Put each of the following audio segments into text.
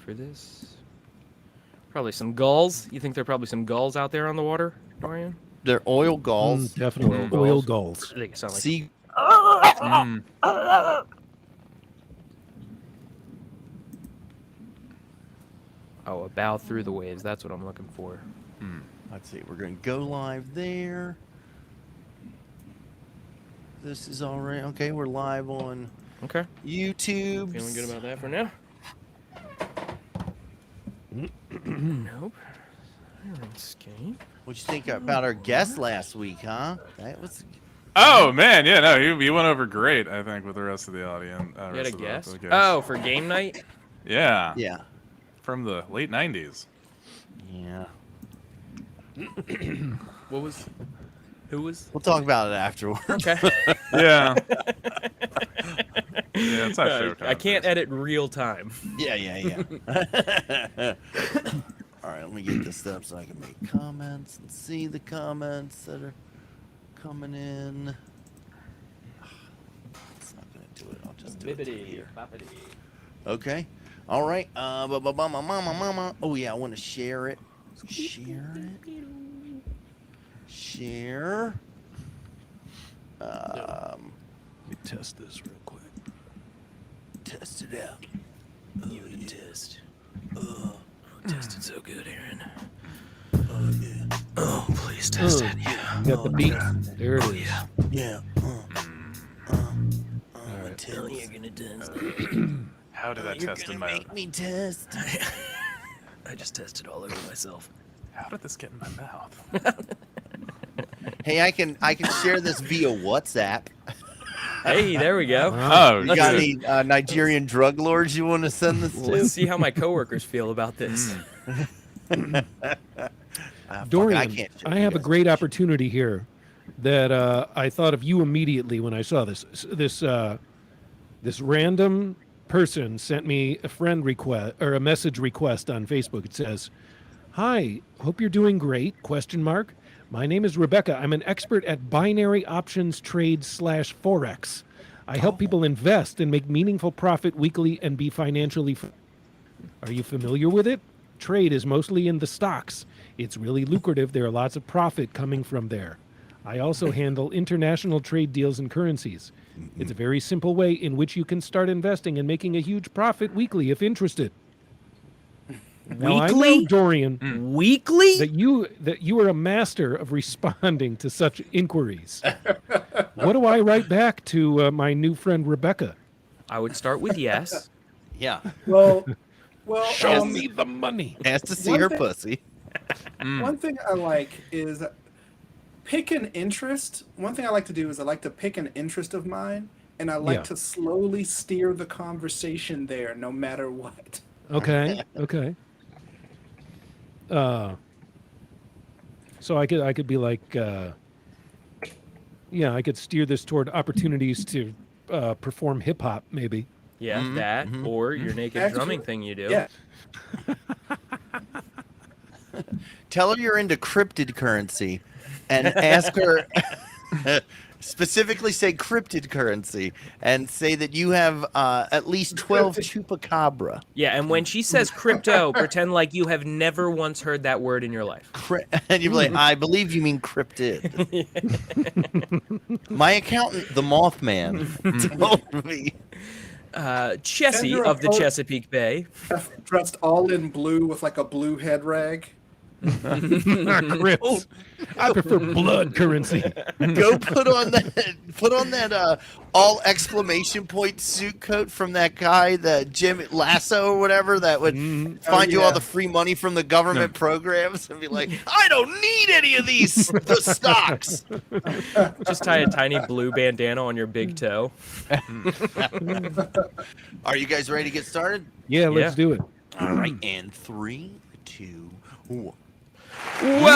for this. Probably some gulls. You think there are probably some gulls out there on the water, Dorian? They're oil gulls. Definitely oil gulls. They sound like Sea. a bow through the waves. That's what I'm looking for. Let's see. We're going to go live there. This is all right. Okay, we're live on Okay. YouTube. Feeling good about that for now? Nope. Escape. What you think about our guest last week, huh? That was. Oh man, yeah, no, he went over great. I think with the rest of the audience. You had a guess? Oh, for game night? Yeah. Yeah. From the late '90s. Yeah. What was? Who was? We'll talk about it afterwards. Okay. Yeah. Yeah, it's not show I can't edit real time. Yeah. All right, let me get this up so I can make comments and see the comments that are coming in. It's not going to do it. I'll just do it through here. Okay. All right. Oh, yeah, I want to share it. Share it. Share. Let me test this real quick. Test it out. You would test. Tested so good, Aaron. Oh, yeah. Oh, please test it. Yeah. You got the beat. There it is. Yeah. All right. Tell you're gonna test. How did I test in my? Make me test. I just tested all over myself. How did this get in my mouth? Hey, I can share this via WhatsApp. Hey, there we go. Oh, You got any Nigerian drug lords you want to send this to? Let's see how my coworkers feel about this. Dorian, I have a great opportunity here that I thought of you immediately when I saw this. This random person sent me a friend request or a message request on Facebook. It says, "Hi, hope you're doing great, ? My name is Rebecca. I'm an expert at binary options trade / Forex. I help people invest and make meaningful profit weekly and be financially Are you familiar with it? Trade is mostly in the stocks. It's really lucrative. There are lots of profit coming from there. I also handle international trade deals and currencies. It's a very simple way in which you can start investing and making a huge profit weekly if interested." Now, I know, Dorian, Weekly? that you are a master of responding to such inquiries. What do I write back to my new friend Rebecca? I would start with yes. Yeah. Well, Show me the money. Has to see her pussy. One thing I like is pick an interest. One thing I like to do is I like to pick an interest of mine, and I like to slowly steer the conversation there, no matter what. Okay. So I could be like, I could steer this toward opportunities to perform hip hop, maybe. Yeah, that or your naked drumming thing you do. Yeah. Tell her you're into cryptid currency and ask her specifically say cryptid currency and say that you have at least 12 chupacabra. Yeah, and when she says crypto, pretend like you have never once heard that word in your life. And you're like, I believe you mean cryptid. My accountant, the Mothman, told me. Chessie of the Chesapeake Bay. Dressed all in blue with like a blue head rag. Crips. I prefer blood currency. Go put on that all exclamation point suit coat from that guy, that Jim Lasso or whatever, that would find you all the free money from the government programs and be like, I don't need any of the stocks. Just tie a tiny blue bandana on your big toe. Are you guys ready to get started? Yeah, let's do it. All right, and 3, 2, 1. Welcome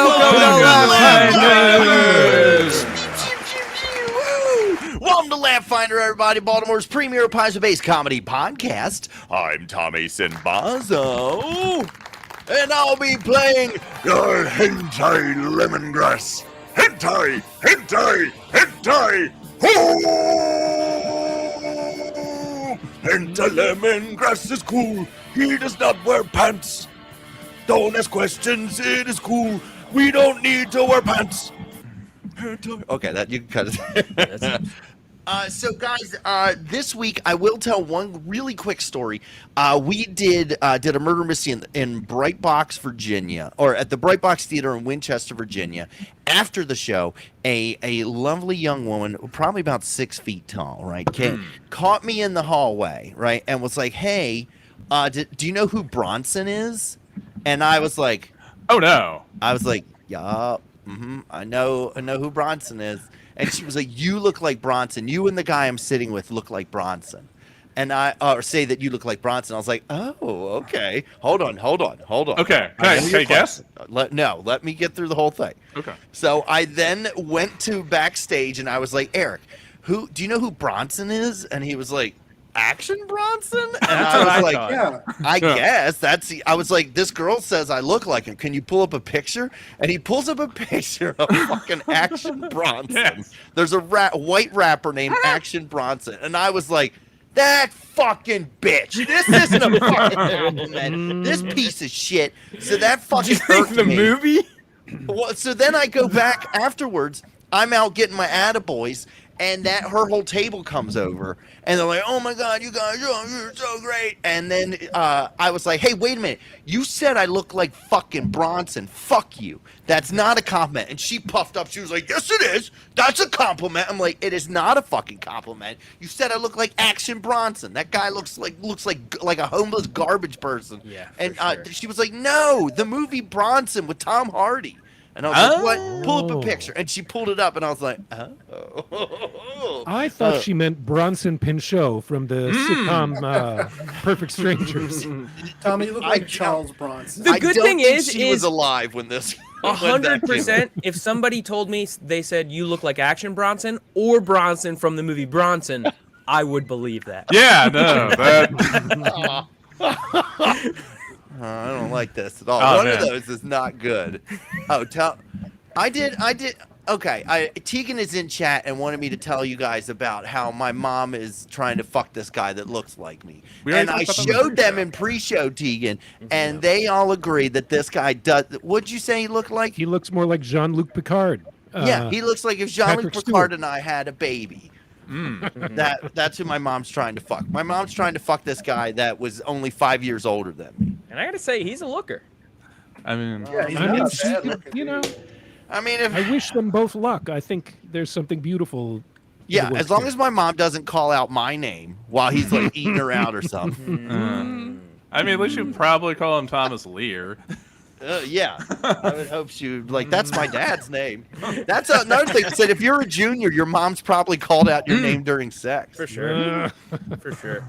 to Laughfinder, everybody, Baltimore's premier Paizo-based comedy podcast. I'm Tommy Sinbazo, and I'll be playing your hentai lemongrass. Hentai, hentai, hentai. Enter lemon, grass is cool. He does not wear pants. Don't ask questions, it is cool. We don't need to wear pants. Okay, that you can cut it. So guys, this week I will tell one really quick story. We did a murder mystery in Bright Box, Virginia, or at the Bright Box Theater in Winchester, Virginia. After the show, a lovely young woman, probably about 6 feet tall, right, caught me in the hallway, right, and was like, "Hey, do you know who Bronson is?" And I was like, "Oh no!" I was like, "Yup, I know who Bronson is." And she was like, "You look like Bronson. You and the guy I'm sitting with look like Bronson." And or say that you look like Bronson. I was like, "Oh, okay. Hold on. Okay, can I guess? Let me get through the whole thing." Okay. So I then went to backstage and I was like, "Eric, do you know who Bronson is?" And he was like, "Action Bronson?" And I was like, Yeah. I guess I was like, "This girl says I look like him. Can you pull up a picture?" And he pulls up a picture of fucking Action Bronson. Yes. There's a white rapper named Action Bronson. And I was like, "That fucking bitch. This isn't a fucking compliment. This piece of shit." So that fucking irked the me. movie? Well, so then I go back afterwards. I'm out getting my attaboys, and her whole table comes over, and they're like, "Oh my God, you guys, you're so great." And then I was like, "Hey, wait a minute. You said I look like fucking Bronson. Fuck you. That's not a compliment." And she puffed up. She was like, "Yes, it is. That's a compliment." I'm like, "It is not a fucking compliment. You said I look like Action Bronson. That guy looks like a homeless garbage person." Yeah, And sure. she was like, "No, the movie Bronson with Tom Hardy." And I was like, "What? Pull up a picture." And she pulled it up, and I was like, "Oh." I thought she meant Bronson Pinchot from the sitcom Perfect Strangers. Tommy, you look like Charles Bronson. The good thing is she was alive when this. 100%. If somebody told me they said you look like Action Bronson or Bronson from the movie Bronson, I would believe that. Yeah, no, that. I don't like this at all. Oh, One man. of those is not good. I did. Okay, Tegan is in chat and wanted me to tell you guys about how my mom is trying to fuck this guy that looks like me. We already And I talked about that in the showed them pre-show. in pre-show, Tegan, and they all agreed that this guy does. What'd you say he looked like? He looks more like Jean-Luc Picard. Yeah, he looks like if Jean-Luc Patrick Picard Stewart. and I had a baby. That's who my mom's trying to fuck. My mom's trying to fuck this guy that was only 5 years older than me. And I gotta say, he's a looker. I mean, Yeah, he's I not mean, a bad looking you know, dude. I mean, I wish them both luck. I think there's something beautiful. yeah, works as long here. as my mom doesn't call out my name while he's like eating her out or something. I mean, at least you'd probably call him Thomas Lear. Yeah, I would hope she would, like, that's my dad's name. That's another thing. Said if you're a junior, your mom's probably called out your name during sex. For sure. For sure.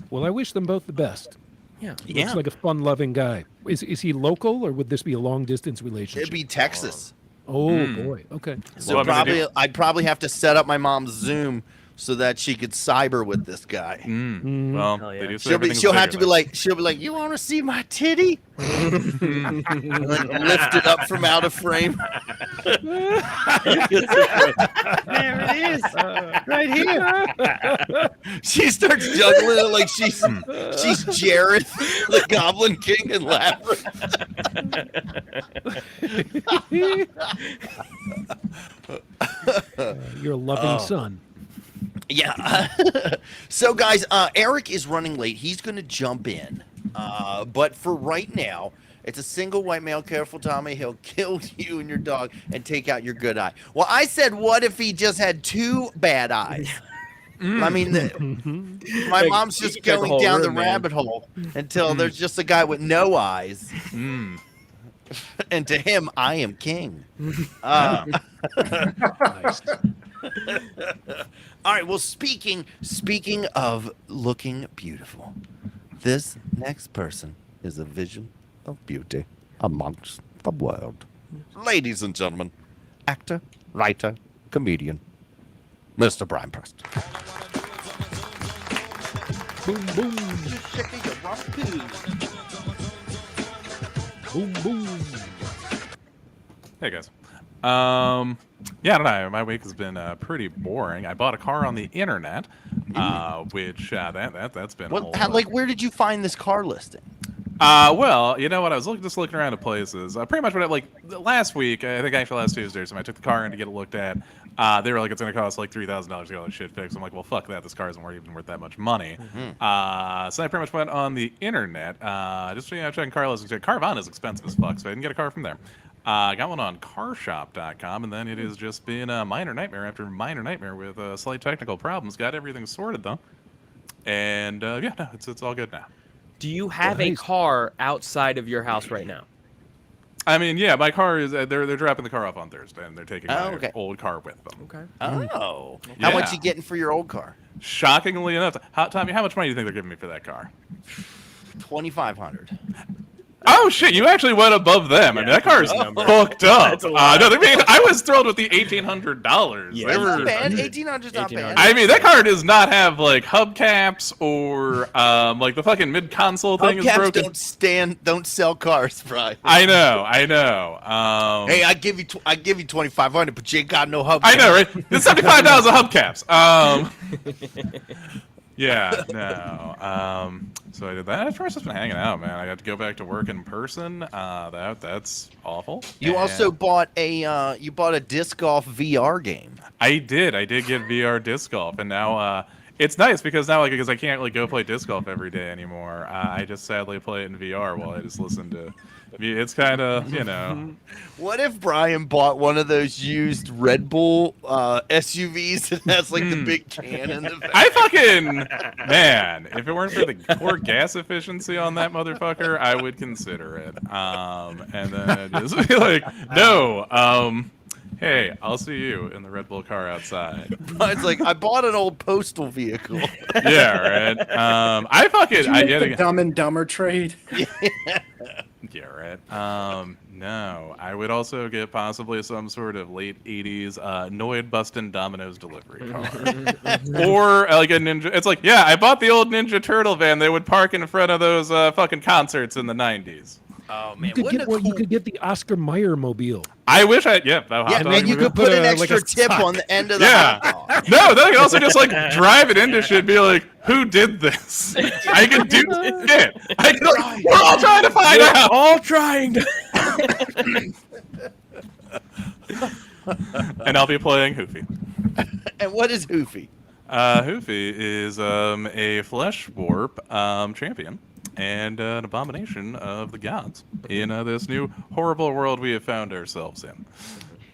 Well, I wish them both the best. Yeah. He Yeah. looks like a fun-loving guy. Is he local, or would this be a long-distance relationship? It'd be Texas. Oh boy. Okay. So Well, I mean, they probably do- I'd probably have to set up my mom's Zoom so that she could cyber with this guy. Well, Hell yeah. they do say She'll everything's have bigger to be than- like, "You want to see my titty?" And then lift it up from out of frame. There it is. Right here. She starts juggling it like she's Jareth, the Goblin King in Labyrinth. You're a loving son. Yeah. So, guys, Eric is running late. He's going to jump in. But for right now, it's a single white male. Careful, Tommy. He'll kill you and your dog and take out your good eye. Well, I said, what if he just had two bad eyes? I mean, my Like, mom's just you got the going whole down the room, man. rabbit hole until there's just a guy with no eyes. And to him, I am king. Nice. All right. Well, speaking of looking beautiful, this next person is a vision of beauty amongst the world. Ladies and gentlemen, actor, writer, comedian, Mr. Brian Preston. Boom, boom. Boom, boom. Hey guys. Yeah, I don't know. My week has been pretty boring. I bought a car on the internet. which that's been a whole Where did you find this car listing? Well, you know what? I was just looking around at places. Pretty much last week, I think actually last Tuesday, so I took the car in to get it looked at. They were like, it's going to cost like $3,000 to get all this shit fixed. I'm like, well, fuck that. This car isn't even worth that much money. So I pretty much went on the internet, just checking car listings. Carvana is expensive as fuck, so I didn't get a car from there. I got one on carshop.com, and then it has just been a minor nightmare after minor nightmare with slight technical problems. Got everything sorted though, and yeah, no, it's all good now. Do you have a car outside of your house right now? I mean, yeah, my car is. They're dropping the car off on Thursday, and they're taking my old car with them. Okay. Oh, Yeah. How much you getting for your old car? Shockingly enough, Tommy, how much money do you think they're giving me for that car? 2,500. Oh shit! You actually went above them. I mean, that car is hooked up. That's a lot. No, I was thrilled with the $1,800. Yeah. That's not bad. 1,800's not bad. I mean, that car does not have like hubcaps or like the fucking mid console thing is broken. Don't sell cars, Brian. I know. Hey, I give you 2,500, but you ain't got no hubcaps. I know, right? It's $75 of hubcaps. Yeah, no. So I did that. I've just been hanging out, man. I got to go back to work in person. That's awful. You also bought a disc golf VR game. I did get VR disc golf, and now it's nice because now because I can't go play disc golf every day anymore. I just sadly play it in VR while I just listen to. It's kind of What if Brian bought one of those used Red Bull SUVs that has like the big can in the back? I fucking man, if it weren't for the poor gas efficiency on that motherfucker, I would consider it. And then just be like, no, hey, I'll see you in the Red Bull car outside. Brian's like, I bought an old postal vehicle. Yeah, right. I get the Dumb and Dumber trade. Yeah, right. No, I would also get possibly some sort of late 80s Noid bustin' Domino's delivery car. Or like a Ninja. It's like, yeah, I bought the old Ninja Turtle van they would park in front of those fucking concerts in the 90s. Oh man, you could get the Oscar Mayer mobile. I wish I and you could put an extra tip on the end of the hot dog. No, they could also just drive it into shit and be like, who did this? I can do shit. We're all trying to find out. All trying to. And I'll be playing Hoofy. And what is Hoofy? Hoofy is a flesh warp champion and an abomination of the gods in this new horrible world we have found ourselves in.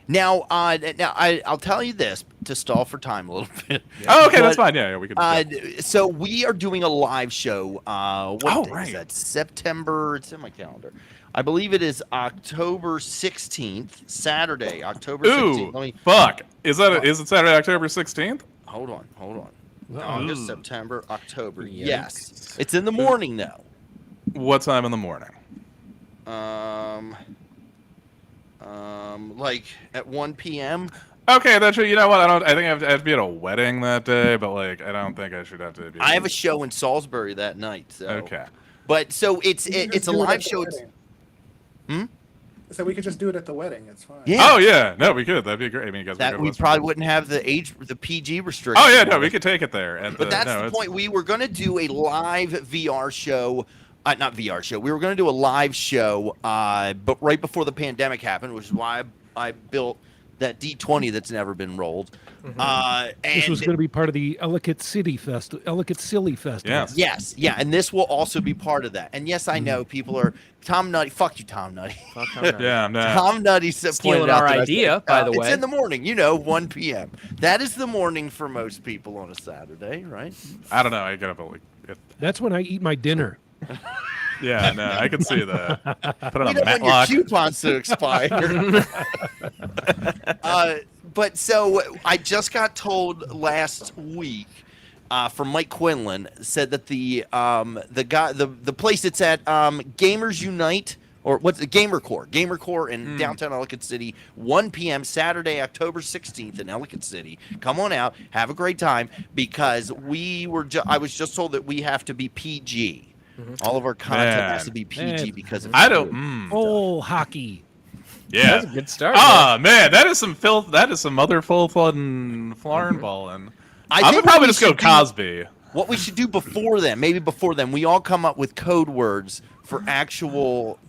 Now, I'll tell you this to stall for time a little bit. Oh, okay, that's fine. Yeah, we can. So we are doing a live show. What day is that? September. It's in my calendar. I believe it is October 16th, Saturday, October 16th. Ooh, fuck. Is it Saturday, October 16th? Hold on. August, September, October. Yes. It's in the morning though. What time in the morning? Like at 1 p.m. Okay, that's true. You know what? I think I have to be at a wedding that day, but I don't think I should have to be. I have a show in Salisbury that night. So. Okay. But so it's a live show. So we could just do it at the wedding. It's fine. Yeah. Oh yeah, no, we could. That'd be great. I mean, you guys. We probably wouldn't have the PG restriction. Oh yeah, no, we could take it there. But that's the point. We were going to do a live VR show. Not VR show. We were going to do a live show, but right before the pandemic happened, which is why I built that D20 that's never been rolled. And this was going to be part of the Ellicott Silly Festival. Yes, yeah, and this will also be part of that. And yes, I know people are Tom Nutty. Fuck you, Tom Nutty. Yeah, no. Tom Nutty stealing our idea, by the way. It's in the morning, 1 p.m. That is the morning for most people on a Saturday, right? I don't know. I get up at That's when I eat my dinner. Yeah, no, I can see that. Put it on when your Matlock. coupons to expire. But so I just got told last week from Mike Quinlan said that the place it's at Gamers Unite or what's the GamerCore in downtown Ellicott City, 1 p.m. Saturday, October 16th in Ellicott City. Come on out, have a great time because I was just told that we have to be PG. All of our content has to be PG because of hockey. Yeah, that's a good start. Man, that is some filth. That is some other full-blood and Flarn balling. I would probably what we just go should do- Cosby. What we should do before then, maybe before then, we all come up with code words for actual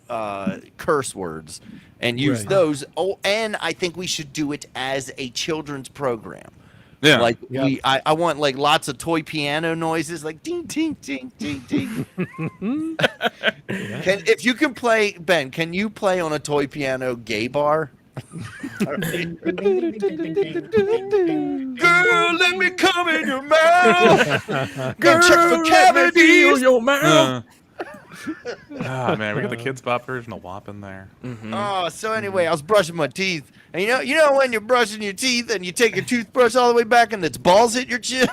curse words and use Right. those. Oh, and I think we should do it as a children's program. Yeah. Like Yep. I want like lots of toy piano noises, like ding ding ding ding ding. If you can play, Ben, can you play on a toy piano gay bar? Girl, let me come in your mouth. Girl, check for cavities. your mouth. Oh man, we got the Kids Bop version of WAP in there. Oh, so anyway, I was brushing my teeth, and you know when you're brushing your teeth and you take your toothbrush all the way back and its balls hit your chin.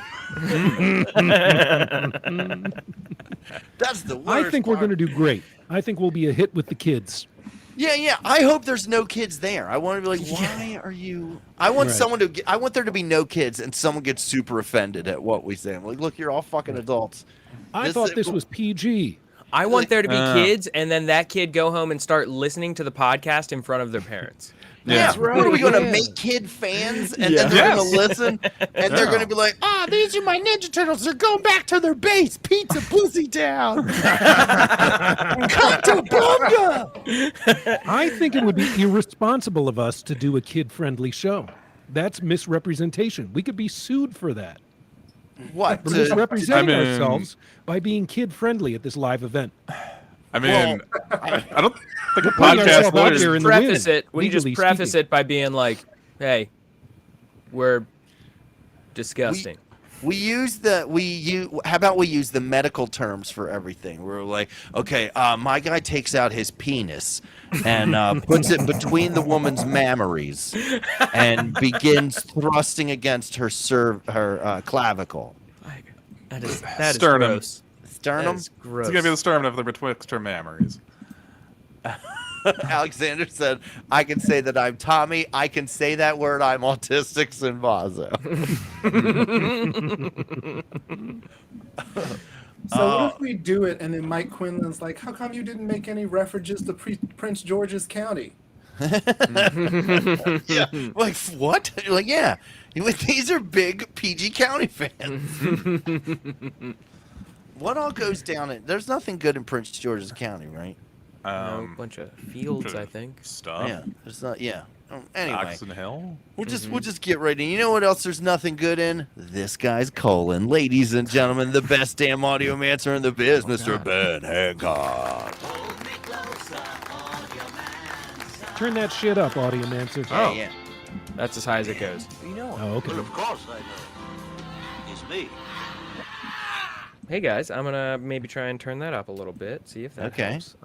That's the worst. I think we're part. going to do great. I think we'll be a hit with the kids. Yeah. I hope there's no kids there. I want to be like, why are you? I want Right. someone to. I want there to be no kids, and someone gets super offended at what we say. I'm like, look, you're all fucking adults. I thought this was PG. I want there to be kids, and then that kid go home and start listening to the podcast in front of their parents. Yeah, That's right, What are we going to yeah. make kid fans, and Yeah. then they're Yes. going to listen, and they're going to be like, "Ah, these are my Ninja Turtles. They're going back to their base. Pizza Pussy Town. Come to Bunga." I think it would be irresponsible of us to do a kid-friendly show. That's misrepresentation. We could be sued for that. What? For misrepresenting I mean- ourselves by being kid-friendly at this live event. I mean, I don't think a putting podcast ourselves out lawyers. there in the Preface wind, it. We just legally preface speaking. it by being like, "Hey, we're disgusting." How about we use the medical terms for everything? We're like, okay, my guy takes out his penis and puts it between the woman's mammaries and begins thrusting against her clavicle. That is Sternum. gross. That Sternum? is gross. It's gonna be the sternum if they're betwixt her mammaries. Alexander said, I can say that I'm Tommy. I can say that word. I'm autistic, Sinvazo. So what if we do it and then Mike Quinlan's like, how come you didn't make any references to Prince George's County? Yeah. Like, what? Like, yeah. These are big PG County fans. What all goes down in... There's nothing good in Prince George's County, right? A bunch of fields, I think. Stuff. Yeah. There's not... Yeah. Anyway. Oxon Hill. We'll just get right in. You know what else there's nothing good in? This guy's colon. Ladies and gentlemen, the best damn audiomancer in the biz, Mr. Ben Hancock. Turn that shit up, Audiomancer. Oh. Yeah. That's as high as it goes. You know Oh, okay. Of course I know. It's me. Hey guys, I'm gonna maybe try and turn that up a little bit, see if that Okay. helps.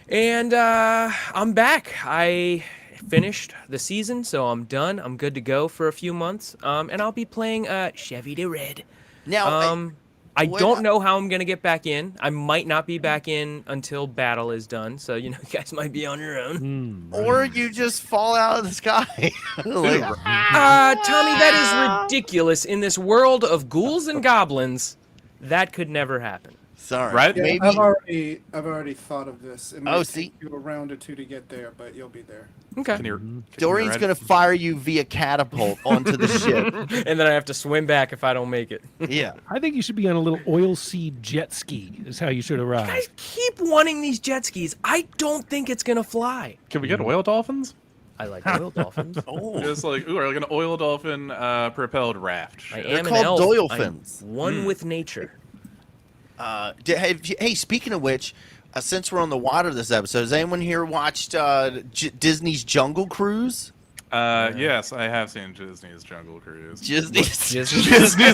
And I'm back. I finished the season, so I'm done. I'm good to go for a few months. And I'll be playing Chevy de Red. Now, I when don't I- know how I'm gonna get back in. I might not be back in until battle is done. So you guys might be on your own. or you just fall out of the sky. Like, Tommy, that is ridiculous. In this world of ghouls and goblins, that could never happen. sorry. Right? Yeah, Maybe. I've already thought of this. It might Oh, see? take you a round or two to get there, but you'll be there. Okay. Can you, Dorian's going to fire you via catapult onto the ship. And then I have to swim back if I don't make it. Yeah. I think you should be on a little oilseed jet ski is how you should arrive. I keep wanting these jet skis. I don't think it's gonna fly. Can we get oil dolphins? I like oil dolphins. Oh. Just like, ooh, like an oil dolphin propelled raft. I Shit. am They're an called elf. dolphins. I'm one with nature. Hey, speaking of which, since we're on the water this episode, has anyone here watched Disney's Jungle Cruise? Yes, I have seen Disney's Jungle Cruise. Disney's. Disney's,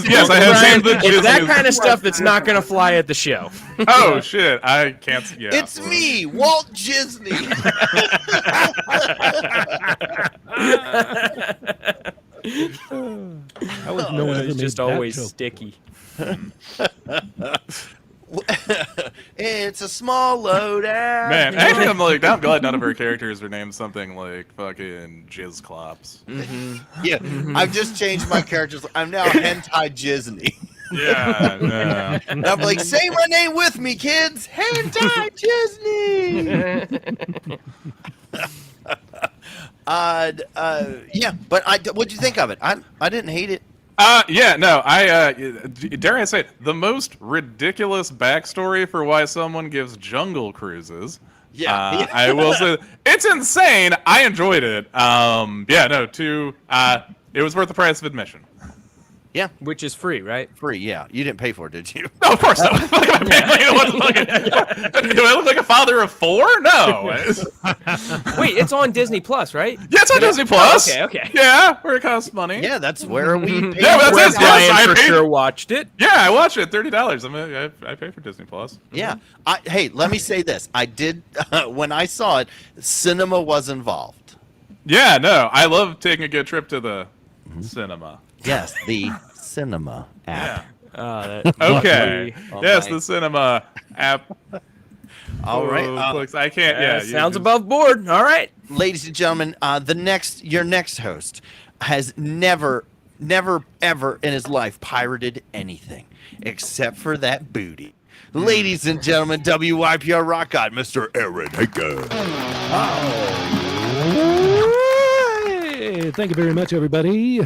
yes, I have seen the It's that Disney's- kind of stuff that's not gonna fly at the show. Oh shit, I can't. Yeah, It's me, Walt Disney. How has no one ever It's made just that always joke? sticky. It's a small loadout. Man, actually, I'm glad none of our characters are named something like fucking Jizz Clops. Yeah, I've just changed my characters. I'm now Hentai Disney. Yeah, no. And I'm like, say my name with me, kids. Hentai Disney. Yeah, but what'd you think of it? I didn't hate it. Yeah, no, dare I say it, the most ridiculous backstory for why someone gives Jungle Cruises. Yeah. I will say it's insane. I enjoyed it. Yeah, no, it was worth the price of admission. Yeah. Which is free, right? Free, yeah. You didn't pay for it, did you? No, of course not. Do I look like a father of 4? No. Wait, it's on Disney Plus, right? Yeah, it's on Disney Plus. Okay. Yeah, where it costs money. Yeah, that's where we pay. Yeah, that's Where it. Yes, Brian I for paid. sure watched it. Yeah, I watched it. $30. I pay for Disney Plus. Yeah. Hey, let me say this. I did, when I saw it, cinema was involved. Yeah, no, I love taking a good trip to the cinema. Yes, the cinema app. Okay. All Yes, right. the cinema app. All right. Clicks. I can't. Yeah, Sounds above board. All right. Ladies and gentlemen, your next host has never, ever in his life pirated anything except for that booty. Ladies and gentlemen, WYPR Rock God, Mr. Aaron Hager. Hey, thank you very much, everybody.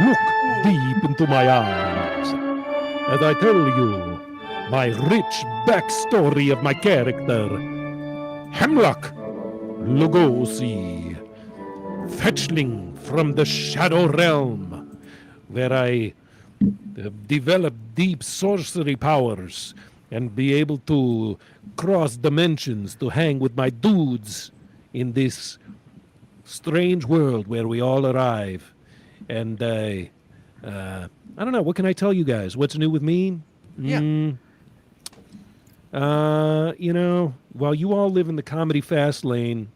Look deep into my eyes as I tell you my rich backstory of my character, Hemlock Lugosi, fetchling from the Shadow Realm, where I have developed deep sorcery powers and be able to cross dimensions to hang with my dudes in this strange world where we all arrive. And I don't know. What can I tell you guys? What's new with me? Yeah. While you all live in the comedy fast lane,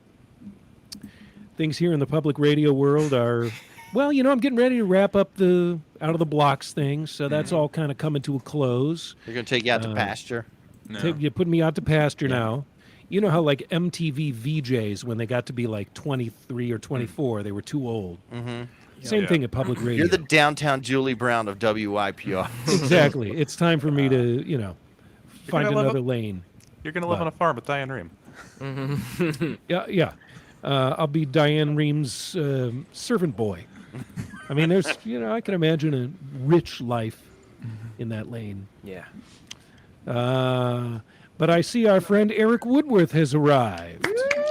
things here in the public radio world are, I'm getting ready to wrap up the Out of the Blocks thing, so that's all kind of coming to a close. They're going to take you out to pasture. No. You're putting me out to pasture now. You know how like MTV VJs, when they got to be like 23 or 24, they were too old. Mm-hmm. Same thing at public radio. You're the downtown Julie Brown of WYPR. Exactly. It's time for me to, find another lane. You're gonna live on a farm with Diane Rehm. Yeah. I'll be Diane Ream's servant boy. I mean, there's, I can imagine a rich life in that lane. Yeah. But I see our friend Eric Woodworth has arrived.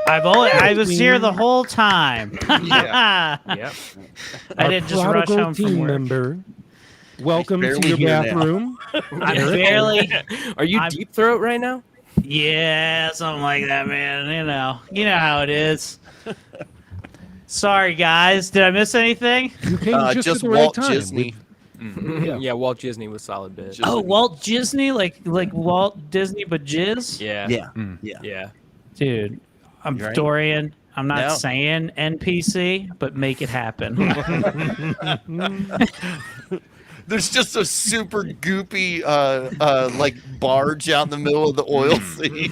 I was here the whole time. Yeah. Yep. I didn't just rush prodigal home from team work. member. Welcome barely to your here now. bathroom. I'm barely. Are you I'm- deep throat right now? Yeah, something like that, man. You know how it is. Sorry, guys. Did I miss anything? You came just at the Walt right time. Disney. Yeah. Yeah, Walt Disney was solid bit. Just- Oh, Walt Disney, like Walt Disney, but jizz. Yeah. Yeah. Dude, I'm You right? Dorian. I'm not No. saying NPC, but make it happen. There's just a super goopy like barge out in the middle of the oil sea.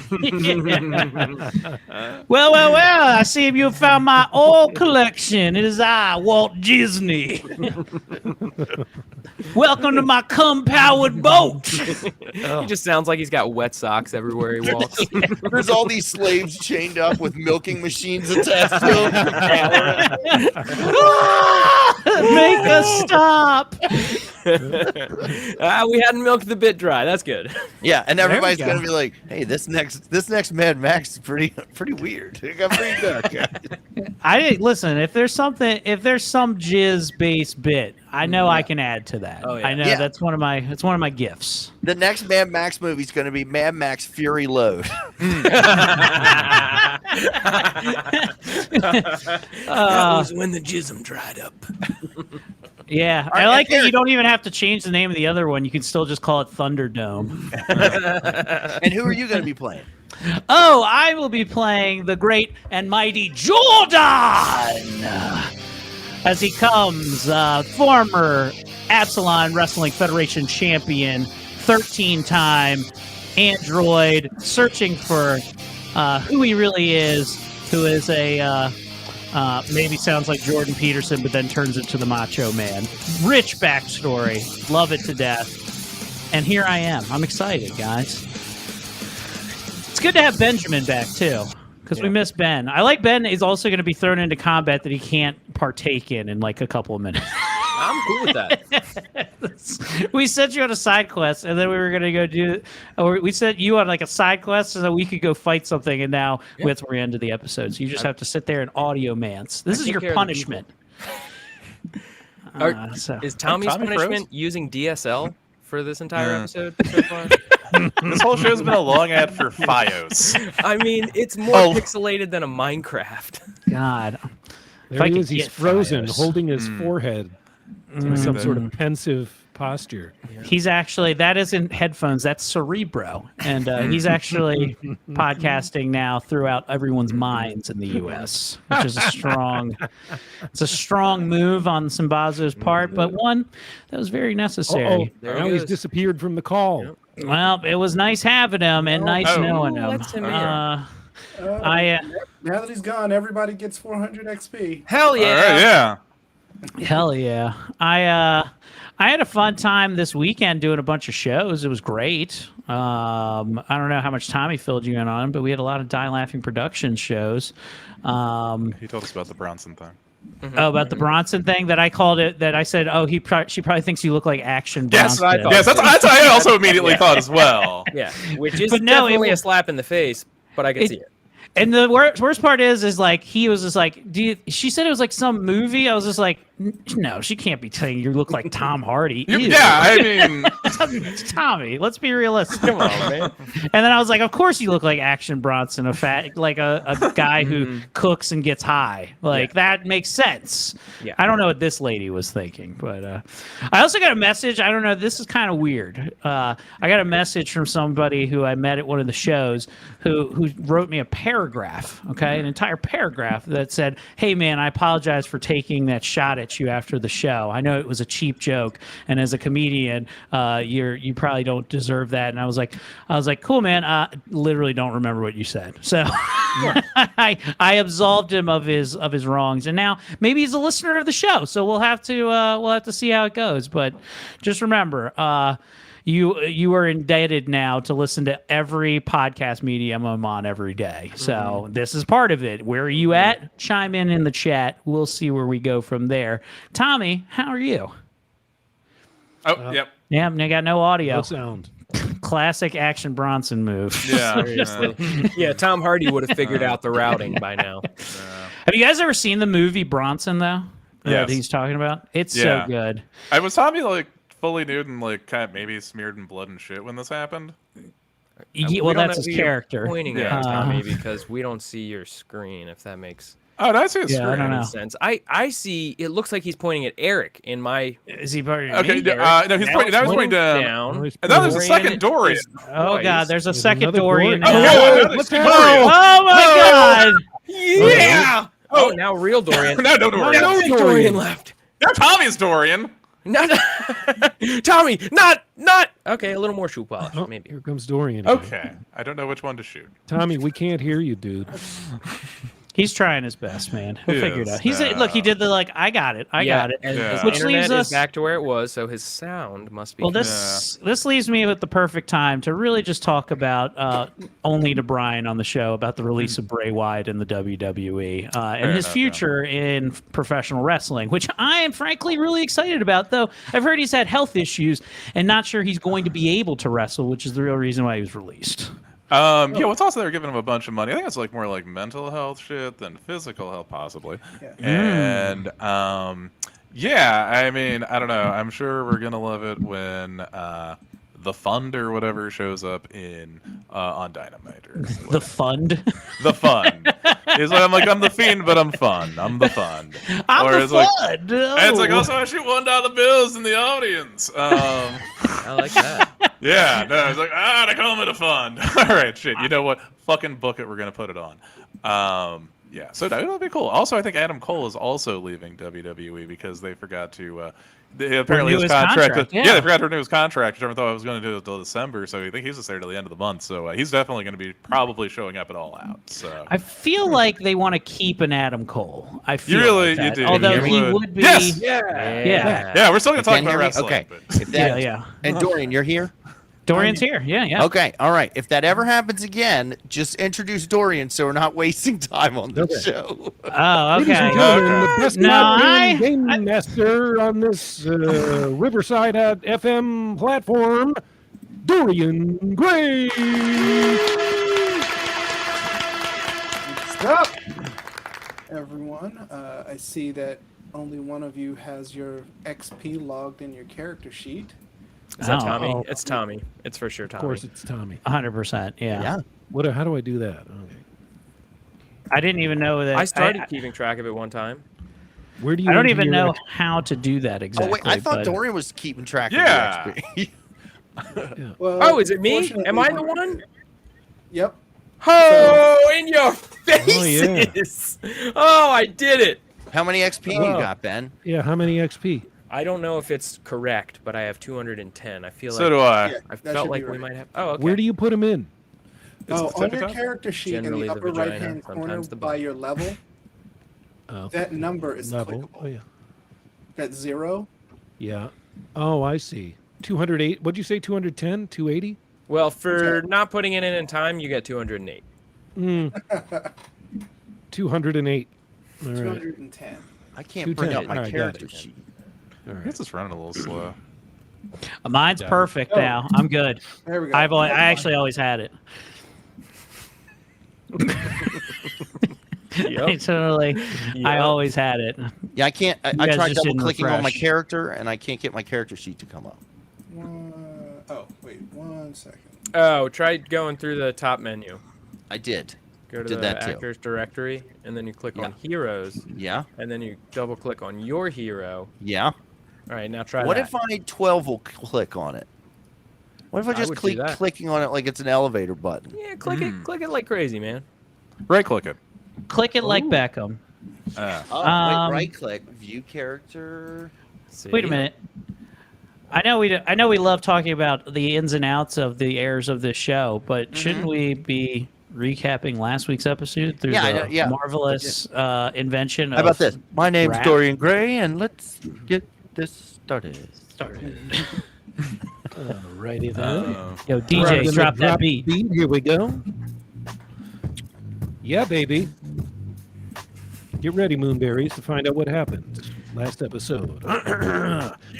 Well, I see you found my oil collection. It is I, Walt Disney. Welcome to my cum-powered boat. He just sounds like he's got wet socks everywhere he walks. There's all these slaves chained up with milking machines attached to them. Make us stop. We hadn't milked the bit dry. That's good. Yeah, and everybody's go. gonna be like, "Hey, this next Mad Max is pretty weird. It got pretty dark." Listen. If there's some jizz based bit, I know I can add to that. Oh, yeah. I know Yeah. that's one of my gifts. The next Mad Max movie is gonna be Mad Max Fury Load. That was when the jism dried up. Yeah, right, I like that Eric- you don't even have to change the name of the other one. You can still just call it Thunderdome. And who are you gonna be playing? Oh, I will be playing the great and mighty Jordan as he comes, former Absalon Wrestling Federation champion, 13-time android, searching for who he really is, who is a maybe sounds like Jordan Peterson, but then turns into the Macho Man. Rich backstory, love it to death, and here I am. I'm excited, guys. It's good to have Benjamin back too, because we miss Ben. I like Ben is also going to be thrown into combat that he can't partake in like a couple of minutes. I'm cool with that. We sent you on a side quest, and then we were gonna go do, or we sent you on like a side quest so that we could go fight something, and now we're the end of the episode. So you just have to sit there and audio mance. This is take your care of the punishment. Is Tommy's Tommy punishment froze? using DSL for this entire episode so far? This whole show's been a long ad for FiOS. I mean, it's more pixelated than a Minecraft. God, There he is. He's frozen, Fios. holding his forehead in some sort of pensive posture. He's actually, that isn't headphones, that's Cerebro, and he's actually podcasting now throughout everyone's minds in the U.S., which is it's a strong move on Simbazo's part, but one that was very necessary. There Now he he's goes. disappeared from the call. Well, it was nice having him and nice knowing him. Let's him in. I Now that he's gone, everybody gets 400 XP. Hell yeah! All right, yeah. Hell yeah. I had a fun time this weekend doing a bunch of shows. It was great. I don't know how much Tommy filled you in on, but we had a lot of Die Laughing Productions shows. He told us about the Bronson thing. Oh, about the Bronson thing that I called it. That I said, oh, she probably thinks you look like Action Yes, Bronson. yes, that's what I also immediately thought as well. Yeah, which is But no, it definitely a was- slap in the face, but I can see it. And the worst part is like he was just like, she said it was like some movie. I was just like, no, she can't be saying you look like Tom Hardy. Ew. Yeah, I mean, It's Tommy. Let's be realistic. Come on, man. And then I was like, of course you look like Action Bronson, a guy who cooks and gets high. Like that makes sense. Yeah. I don't know what this lady was thinking, but I also got a message. I don't know. This is kind of weird. I got a message from somebody who I met at one of the shows who wrote me a paragraph, an entire paragraph that said, "Hey man, I apologize for taking that shot at you after the show. I know it was a cheap joke, and as a comedian, you probably don't deserve that." And I was like, cool, man. Literally don't remember what you said. So I absolved him of his wrongs, and now maybe he's a listener of the show. So we'll have to see how it goes. But just remember, you are indebted now to listen to every podcast medium I'm on every day. So this is part of it. Where are you at? Chime in the chat. We'll see where we go from there. Tommy, how are you? oh, yep. Yeah, I got no audio. No sound. Classic Action Bronson move. Yeah. Yeah, Tom Hardy would have figured out the routing by now. Have you guys ever seen the movie Bronson though? Yes. That he's talking about. It's Yeah. so good. I was Tommy like fully nude and like kind of maybe smeared in blood and shit when this happened. Yeah, We well, don't that's know his who you're character. Pointing Yeah. at Tommy because we don't see your screen. If that makes Oh, did I see a Yeah, I screen? don't know. any sense, I see. It looks like he's pointing at Eric in my. Is he part of Okay, me? no, he's pointing. Now he's pointing down. Oh, he's And now there's a Dorian second Dorian. is Oh twice. God, there's a There's second another Dorian. Dorian. now. Oh, what's another happening? Dorian. Oh my God! Yeah. Oh, now real Dorian. No, no Dorian. No Dorian. Dorian left. Now Tommy's Dorian. Not Tommy. Not. Okay, a little more shoe polish, Oh, maybe. here comes Dorian. again. Okay, I don't know which one to shoot. Tommy, we can't hear you, dude. He's trying his best, man. He'll He figure it is. out. Look. He did the I got it. I got it. And Yeah. his Which internet leaves us- is back to where it was, so his sound must be. Well, this leaves me with the perfect time to really just talk about only to Brian on the show about the release of Bray Wyatt in the WWE and his enough, future in professional wrestling, which I am frankly really excited about. Though I've heard he's had health issues and not sure he's going to be able to wrestle, which is the real reason why he was released. Yeah, what's also they were giving him a bunch of money. I think it's like more like mental health shit than physical health, possibly. And yeah, I mean, I don't know. I'm sure we're gonna love it when the Fund or whatever shows up in on Dynamite. Or The fund. the Fund. It's like I'm the Fiend, but I'm fun. I'm the Fund. I'm Or the it's like- fund. And it's like Oh. also I shoot $1 bills in the audience. I like that. Yeah, no, it's like, they call me the Fund. All right, shit. You know what? Fucking book it. We're going to put it on. Yeah, so that'll be cool. Also, I think Adam Cole is also leaving WWE because they forgot to. Apparently, Renew his his contract. contract, Yeah, yeah. they forgot to renew his contract. Which I thought I was going to do it until December. So I think he's just there till the end of the month. So he's definitely going to be probably showing up at All Out. So I feel like they want to keep an Adam Cole. I feel really- like that. you do. Although You he would. would be. Yes! Yeah. Yeah, we're still going to talk Can't about hear me? wrestling. Okay. but- If that, Yeah. And Dorian, you're here? Dorian's here. Yeah. Okay, all right. If that ever happens again, just introduce Dorian so we're not wasting time on the show. Oh, Ladies and okay. gentlemen, the best No, goddamn game master on this Riverside at FM platform, Dorian Gray. Stop, everyone. I see that only one of you has your XP logged in your character sheet. Is that Oh. Tommy? It's Tommy. It's for sure Tommy. Of course, it's Tommy. 100%. Yeah. How do I do that? Okay. I didn't even know that. I started keeping track of it one time. Where do you? I don't enter even your know X- how to do that exactly. Oh wait, I thought but- Dorian was keeping track Yeah. of the XP. Well, Oh, is it me? fortunately, Am I the one? Yep. Oh, in your Oh, yeah. faces! Oh, I did it. How many XP you got, Ben? Yeah, how many XP? I don't know if it's correct, but I have 210. I feel So like do I. Yeah, I that felt should like be we right. might have. Oh, okay. Where do you put them in? Oh, the on tip your of character sheet in Generally the the upper vagina, right-hand corner sometimes the by butt. your level, Oh, that number is level. clickable. Oh yeah. That 0. Yeah. Oh, I see. 208. What'd you say? 210? 280? Well, for not putting it in time, you get 208. 208. All right. 210. I can't bring 210. up my All right, got character it. sheet. All I right. guess it's running a little slow. Mine's Yeah. perfect Oh. now. I'm good. There we go. I actually always had it. Yep. Totally. I Yep. always had it. Yeah, I can't. I guys tried just double didn't clicking on my refresh. character, and I can't get my character sheet to come up. Oh, wait, 1 second. Oh, try going through the top menu. I did. Go to Did the that too. actors directory, and then you click on Yeah. heroes, Yeah. and then you double click on your hero. Yeah. All right, now try What that. if I 12 will click on it? What if I I just would do click that. clicking on it like it's an elevator button? Yeah, click it like crazy, man. Right click it. Click it like Beckham. Oh, Um, wait, right click, view character. See? Wait a minute. I know we love talking about the ins and outs of the airs of this show, but shouldn't we be recapping last week's episode through Yeah, I the know, yeah. marvelous invention of How about this? My name's rap? Dorian Gray, and let's get this started. Alrighty then. Yo, Right, DJ, then drop the that beat. Here we go. Yeah, baby. Get ready, Moonberries, to find out what happened last episode.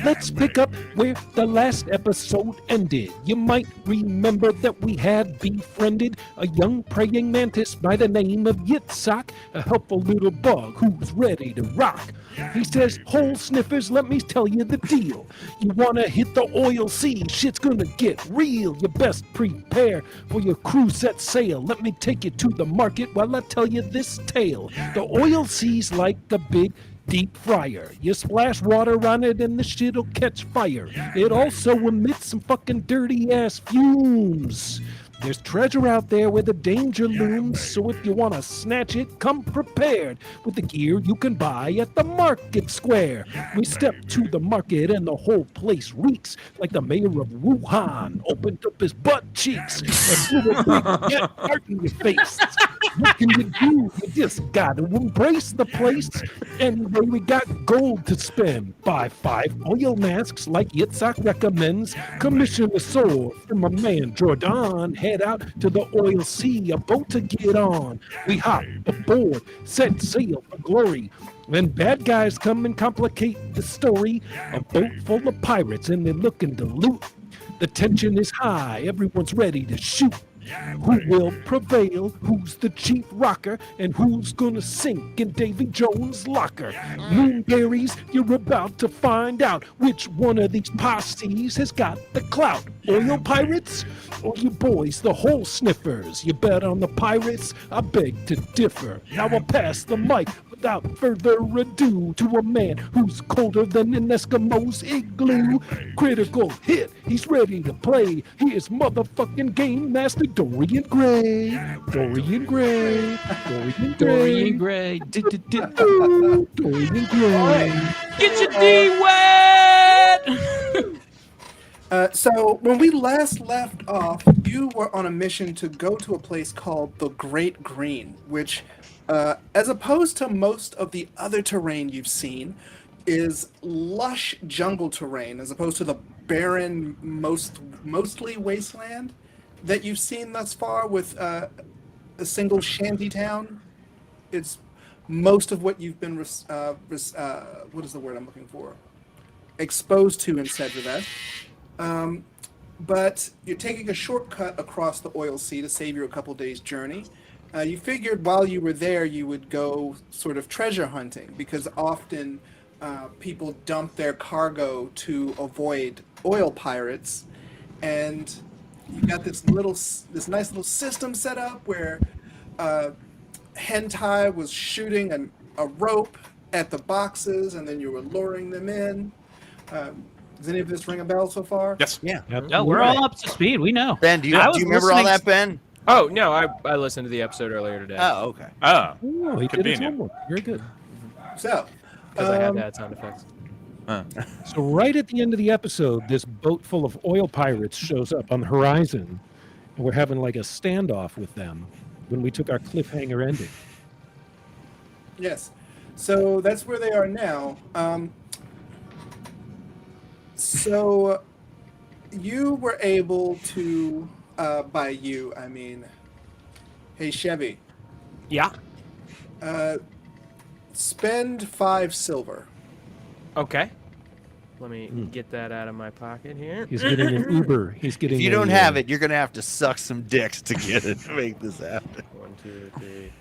Let's pick up where the last episode ended. You might remember that we had befriended a young praying mantis by the name of Yitzhak, a helpful little bug who's ready to rock. He says, "Hole sniffers, let me tell you the deal. You wanna hit the oil sea, shit's gonna get real. You best prepare for your cruise set sail. Let me take you to the market while I tell you this tale. The oil sea's like a big deep fryer. You splash water on it and the shit'll catch fire. It also emits some fucking dirty ass fumes. There's treasure out there where the danger looms, so if you want to snatch it, come prepared with the gear you can buy at the market square. We step to the market and the whole place reeks like the mayor of Wuhan opened up his butt cheeks and blew a big jet art in your face. What can you do? You just got to embrace the place. Anyway, we got gold to spend. Buy 5 oil masks like Yitzhak recommends. Commission a sword from my man Jordan. Head out to the oil sea, a boat to get on. We hop aboard, set sail for glory. When bad guys come and complicate the story, a boat full of pirates and they're looking to loot. The tension is high, everyone's ready to shoot. Who will prevail? Who's the chief rocker? And who's gonna sink in Davy Jones' locker? Moonberries, you're about to find out which one of these posses has got the clout. Oil pirates? Or you boys, the hole sniffers? You bet on the pirates? I beg to differ. Now I'll pass the mic without further ado to a man who's colder than an Eskimo's igloo. Critical hit, he's ready to play. Here's motherfucking Game Master Dorian Gray. Dorian Gray. Dorian Gray. Dorian Gray. Dorian Gray. Get your D wet! So when we last left off, you were on a mission to go to a place called the Great Green, which, as opposed to most of the other terrain you've seen, is lush jungle terrain, as opposed to the barren, mostly wasteland that you've seen thus far with a single shanty town. It's most of what you've been what is the word I'm looking for? Exposed to in Sedgevet. But you're taking a shortcut across the oil sea to save you a couple days' journey. You figured while you were there, you would go sort of treasure hunting because often people dump their cargo to avoid oil pirates, and you got this nice little system set up where Hentai was shooting a rope at the boxes, and then you were luring them in. Does any of this ring a bell so far? Yes. Yeah. No, we're all up to speed. We know. Ben, do you I was remember all listening- that, Ben? Oh no, I listened to the episode earlier today Oh, okay. Oh. Oh, he did his Convenient. homework. Very good. So, because I had to add sound effects. So right at the end of the episode, this boat full of oil pirates shows up on the horizon, and we're having like a standoff with them when we took our cliffhanger ending. yes. So that's where they are now. So you were able to, by you, I mean, hey, Chevy, Yeah. spend 5 silver. Okay. Let me get that out of my pocket here. He's getting an Uber. He's getting. If you don't have it, you're gonna have to suck some dicks to get it to make this happen. 1, 2, 3,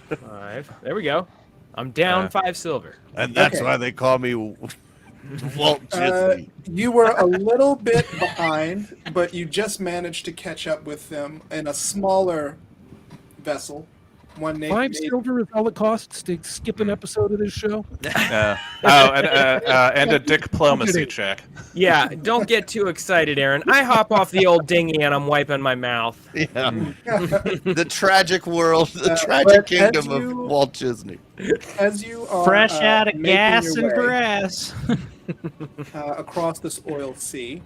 4, 5. There we go. I'm down 5 silver. And that's Okay. why they call me Walt Disney. You were a little bit behind, but you just managed to catch up with them in a smaller vessel. One named 5 silver is all it costs to skip an episode of this show. And a diplomacy check. Yeah, don't get too excited, Aaron. I hop off the old dinghy and I'm wiping my mouth. Yeah. The tragic world, the but tragic as kingdom you- of Walt Disney. As you are Fresh out of making gas your and way, grass. across this oil sea,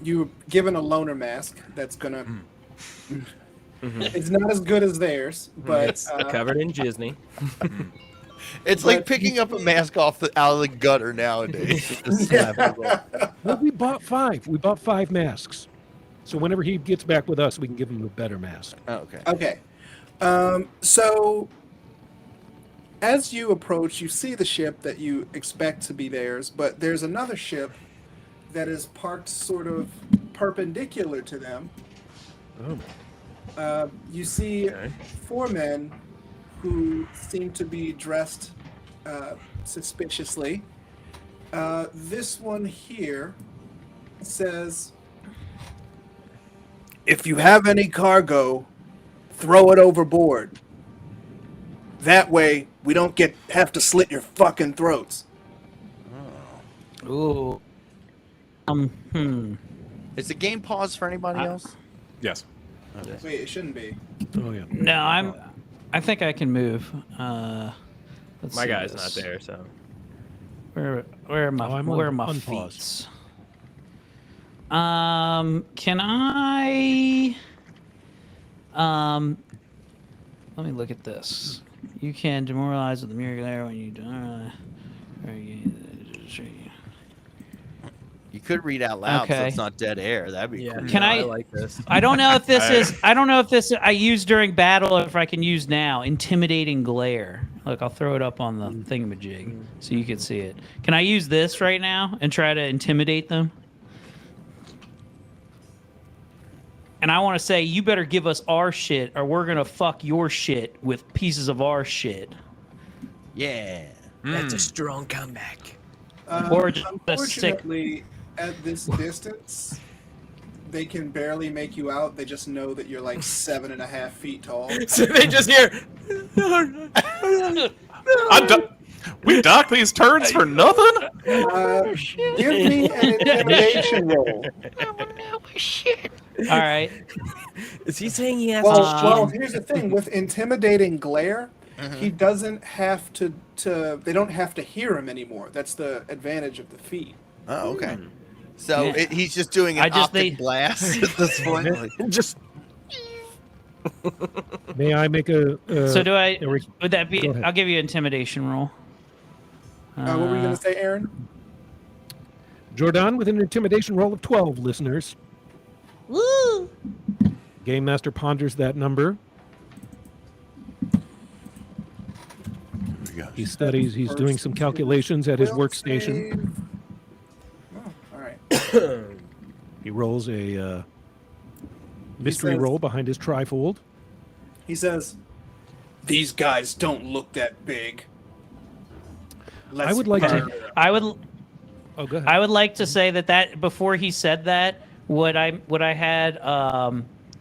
you were given a loner mask that's gonna. It's not as good as theirs, but It's covered in Disney. It's like But- picking up a mask out of the gutter nowadays. Just slap it on. Well, we bought 5. We bought 5 masks. So whenever he gets back with us, we can give him a better mask. Oh, okay. Okay. So as you approach, you see the ship that you expect to be theirs, but there's another ship that is parked sort of perpendicular to them. Oh. You see Okay. 4 men who seem to be dressed suspiciously. This one here says, "If you have any cargo, throw it overboard. That way, we don't have to slit your fucking throats." Ooh. Is the game paused for anybody else? Yes. Wait, it shouldn't be. Oh, yeah. No, I think I can move. Let's My see guy's this. not there, so. Where are my Oh, I'm where are on my unpause. feet? Can I? Let me look at this. You can demoralize with the miracle air when you die. You could read out loud so Okay. it's not dead air. That'd be cool. Can I- like this. I don't know if this is. I don't know if this I use during battle or if I can use now. Intimidating glare. Look, I'll throw it up on the thingamajig so you can see it. Can I use this right now and try to intimidate them? And I want to say, you better give us our shit, or we're gonna fuck your shit with pieces of our shit. Yeah. That's a strong comeback. Or just a stick. Unfortunately, at this distance, they can barely make you out. They just know that you're like 7.5 feet tall. So they just hear. We dock these turds for nothing? Give me an intimidation roll. All right. Is he saying he has Well, here's the thing: with intimidating glare, he doesn't have to. They don't have to hear him anymore. That's the advantage of the feat. Oh, okay. So Yeah. he's just doing an I just- optic blast at this point. Like, just. May I make a? So do I? there we- Would that be? Go ahead. I'll give you an intimidation roll. What were you going to say, Aaron? Jordan with an intimidation roll of 12, listeners. Woo! Game Master ponders that number. He studies. He's doing some calculations at his Will workstation. save. Oh, all right. He rolls a mystery says- roll behind his trifold. He says, "These guys don't look that big." I would like to. I would Oh, go ahead. I would like to say that before he said that, what I had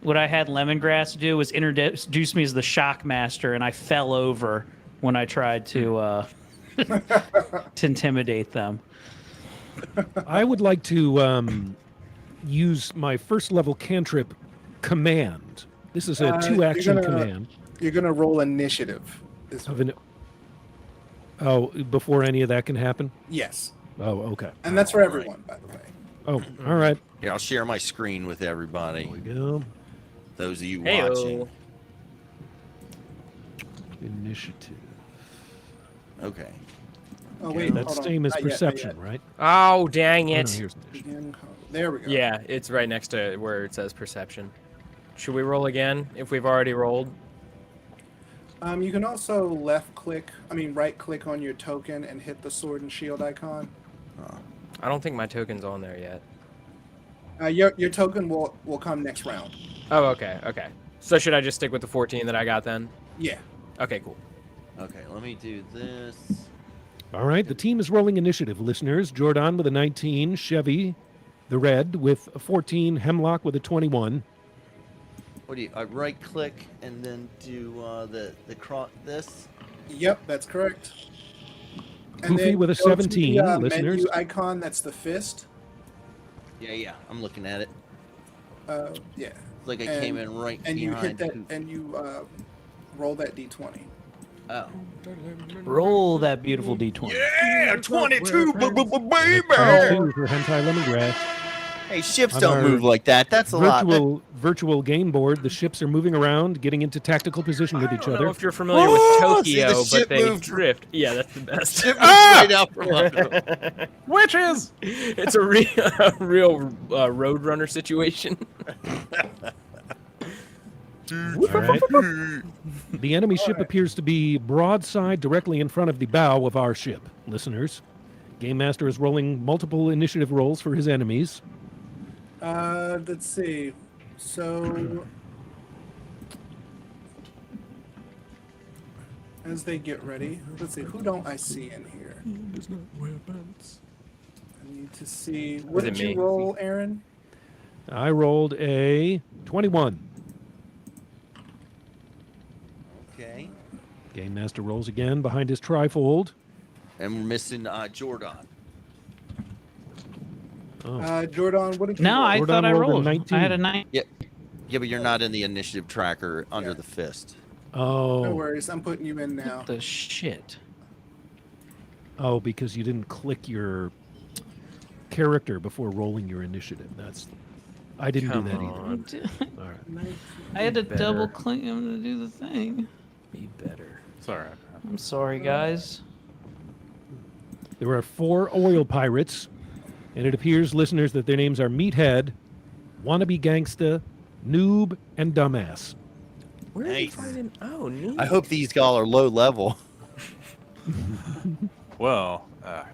Lemongrass do was introduce me as the shock master, and I fell over when I tried to to intimidate them. I would like to use my first level cantrip command. This is a you're 2-action gonna- command. You're gonna roll initiative. Before any of that can happen? Yes, Oh, okay. and that's for everyone, by the way. Oh, all right. Here, I'll share my screen with There everybody. we go. Those of you Heyo. watching. Initiative. Okay. Oh wait, That's hold on. same as Not yet, not perception, yet. right? Oh, dang Oh, no, it. here's initiative. Begin call. There we go. Yeah, it's right next to where it says perception. Should we roll again if we've already rolled? You can also right click on your token and hit the sword and shield icon. I don't think my token's on there yet. Your token will come next round. Oh, okay, okay. So should I just stick with the 14 that I got then? Yeah. Okay, cool. Okay, let me do this. All right, the team is rolling initiative, listeners. Jordan with a 19, Chevy, the red, with a 14, Hemlock with a 21. What do you? I right click and then do this. Yep, that's correct. Goofy then with a go to 17, the, listeners. menu icon, that's the fist. Yeah, I'm looking at it. Yeah. It's like I came in right And you hit behind. that, Goofy. and you roll that d20. Oh. Roll that beautiful d20. Yeah, 22, baby. 22 for Hentai Lemongrass. Hey, ships On don't our move like that. That's a lot. Virtual game board. The ships are moving around, getting into tactical position with I each don't know other. if you're familiar Oh, with see, the Tokyo, ship but they moved. drift. Yeah, that's the best. Ship moves right out from under them. Witches! It's a real Roadrunner situation. All right. The enemy ship appears to be broadside directly in front of the bow of our ship, listeners. Game Master is rolling multiple initiative rolls for his enemies. Let's see. So, as they get ready, let's see. Who don't I see in here? I need to see. What it did you me? roll, Aaron? I rolled a 21. Okay. Game Master rolls again behind his trifold. And we're missing Jordan. Oh. Jordan, what did you No, roll? I Jordan thought I rolled a rolled. 19. I had a 9. Yeah, but you're not in the initiative tracker under Yeah. the fist. Oh. No worries. I'm putting you in now. The shit. Oh, because you didn't click your character before rolling your initiative. I didn't Come do that on. either. All right. I had to Better. double click him to do the thing. Be better. It's all right. I'm sorry, guys. There are 4 oil pirates, and it appears, listeners, that their names are Meathead, Wannabe Gangsta, Noob, and Dumbass. Where are you Nice. finding? Oh, neat. I hope these y'all are low level. Well,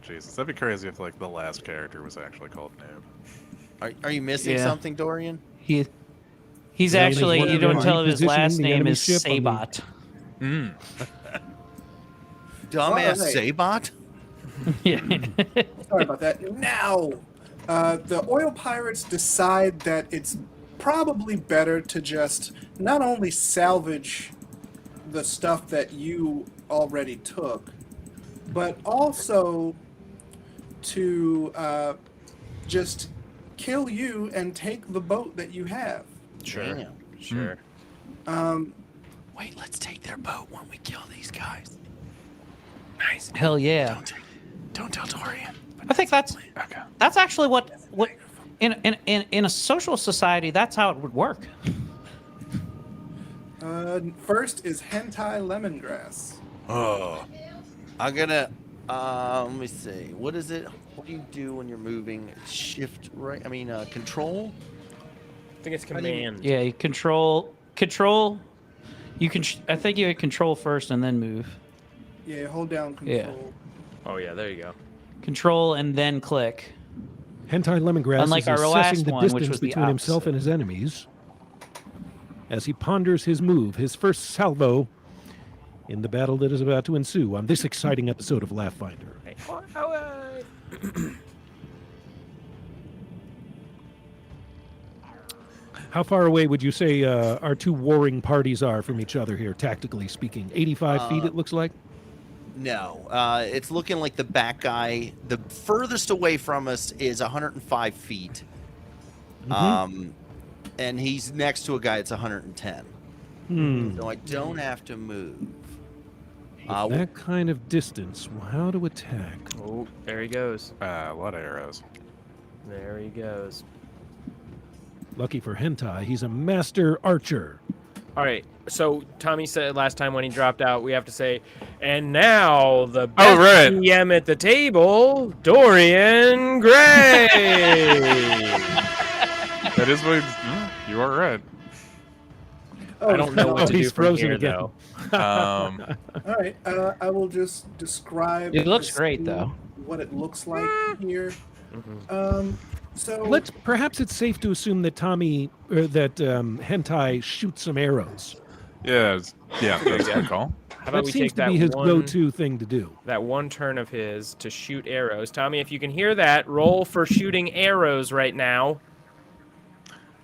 Jesus, that'd be crazy if like the last character was actually called Noob. Are you missing Yeah. something, Dorian? He's Yeah, actually, he's you don't working tell on him his last repositioning the name enemy is ship on the- Sabot. Dumbass Alright. Sabot? Yeah. Sorry about that. Now, the oil pirates decide that it's probably better to just not only salvage the stuff that you already took, but also to just kill you and take the boat that you have. Sure. Damn. Sure. Wait, let's take their boat when we kill these guys. Nice. Hell yeah. Don't tell Dorian. I think that's Okay. actually what in a social society, that's how it would work. First is hentai lemongrass. Oh. I'm gonna let me see. What is it? What do you do when you're moving? Shift right. I mean, control. I think it's command. Yeah, you control. You can. I think you hit control first and then move. Yeah, hold down Yeah. control. Oh yeah, there you go. Control and then click. Hentai Lemongrass Unlike is our assessing last the one, which distance was the between himself opposite. and his enemies as he ponders his move, his first salvo in the battle that is about to ensue on this exciting episode of Laughfinder. Hey, How far away would you say our two warring parties are from each other here, tactically speaking? 85 feet, it looks like? No, it's looking like the back guy. The furthest away from us is 105 feet. And he's next to a guy that's 110. So I don't have to move. That kind of distance, how to attack? Oh, there he goes. A lot of arrows. There he goes. Lucky for Hentai, he's a master archer. All right. So Tommy said last time when he dropped out, we have to say, and now the best right. GM at the table, Dorian Gray. That is what you are right. I don't know what to do he's from frozen here, again. though. All right, I will just describe. It looks the great, scene, though. What it looks like here. So Perhaps it's safe to assume that Hentai shoots some arrows. Yeah, that's a good call. How about That we seems take to that be his one, go-to thing to do. that one turn of his to shoot arrows? Tommy, if you can hear that, roll for shooting arrows right now.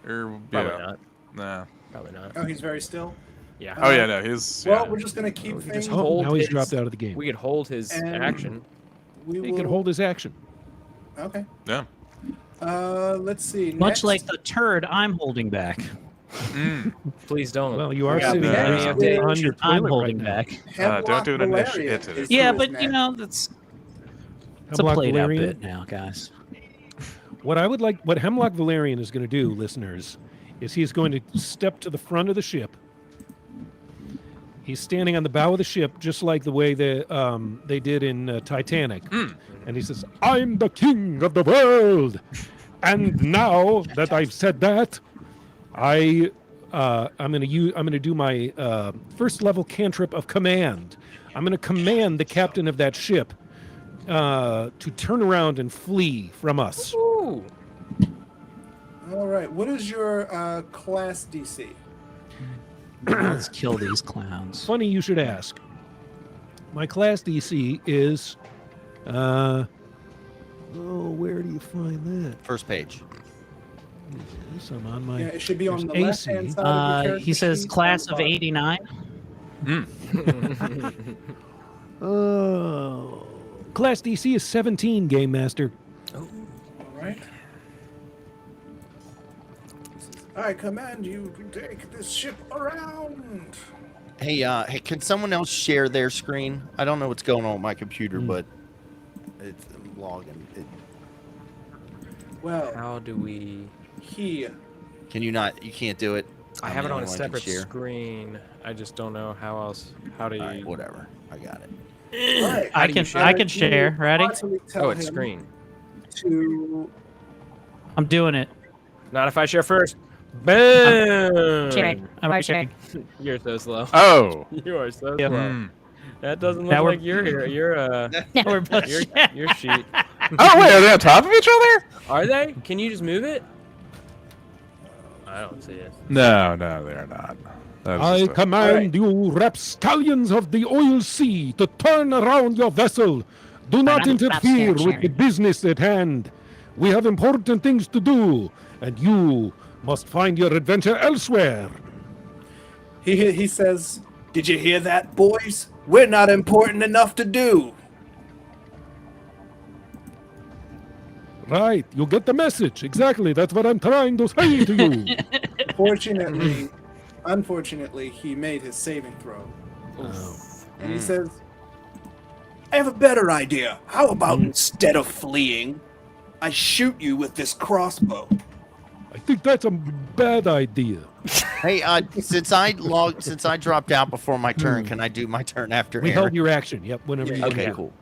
Probably not. Nah. Probably not. oh, he's very still. Yeah. Oh yeah, no, he's. Well, yeah. we're just gonna keep things. just hold Now he's his- dropped out of the game. We could hold his And- action. We He will, can hold his action. Okay. Yeah. Let's see. Much next- like the turd I'm holding back. Please don't. Well, you are We got sitting that. on your I'm toilet holding right now. back. Hemlock don't do an Valeria initiative. is Yeah, who but is you next. know it's a Hemlock played out Valerian? bit now, guys. What Hemlock Valerian is going to do, listeners, is he's going to step to the front of the ship. He's standing on the bow of the ship, just like the way they did in Titanic. And he says, "I'm the king of the world." And now that I've said that, I'm going to do my first level cantrip of command. I'm going to command the captain of that ship to turn around and flee from us. Ooh. All right. What is your class DC? Let's kill these clowns. Funny you should ask. My class DC is, where do you find that? First page. Yes, I'm on my. Yeah, it should be on the there's left-hand AC. side. Of your He character says sheet. class of '89. Oh, class DC is 17, Game Master. All right. I command you to take this ship around. Hey, hey, can someone else share their screen? I don't know what's going on with my computer, but it's I'm logging. Well, How do we? Can you not? You can't do it. I I'm have the it on only a one who can separate share. screen. I just don't know how to All right, use. whatever. I got it. All right. How I do can you share? I can share. Ready? Constantly tell Oh, it's him screen. To I'm doing it. Not if I share first. Boom. I'm sharing. You're so slow. Oh. You are so Yep. slow. That doesn't look Now we're- like you're here. You're Now we're both your sheet. Oh wait, are they on top of each other? Are they? Can you just move it? I don't see it. No, they are not. That's I just a- command you, rapscallions of the oil sea, to turn around your vessel. Do not I'm interfere upstairs, with the Sharon. business at hand. We have important things to do, and you must find your adventure elsewhere. he says, "Did you hear that, boys? We're not important enough to do." Right, you get the message. Exactly, that's what I'm trying to say to you. Unfortunately, he made his saving throw. Oh. And he says, "I have a better idea. How about instead of fleeing, I shoot you with this crossbow?" I think that's a bad idea. Hey, since I dropped out before my turn, can I do my turn after We Aaron? held your action. Yep, whenever you Okay, do. cool.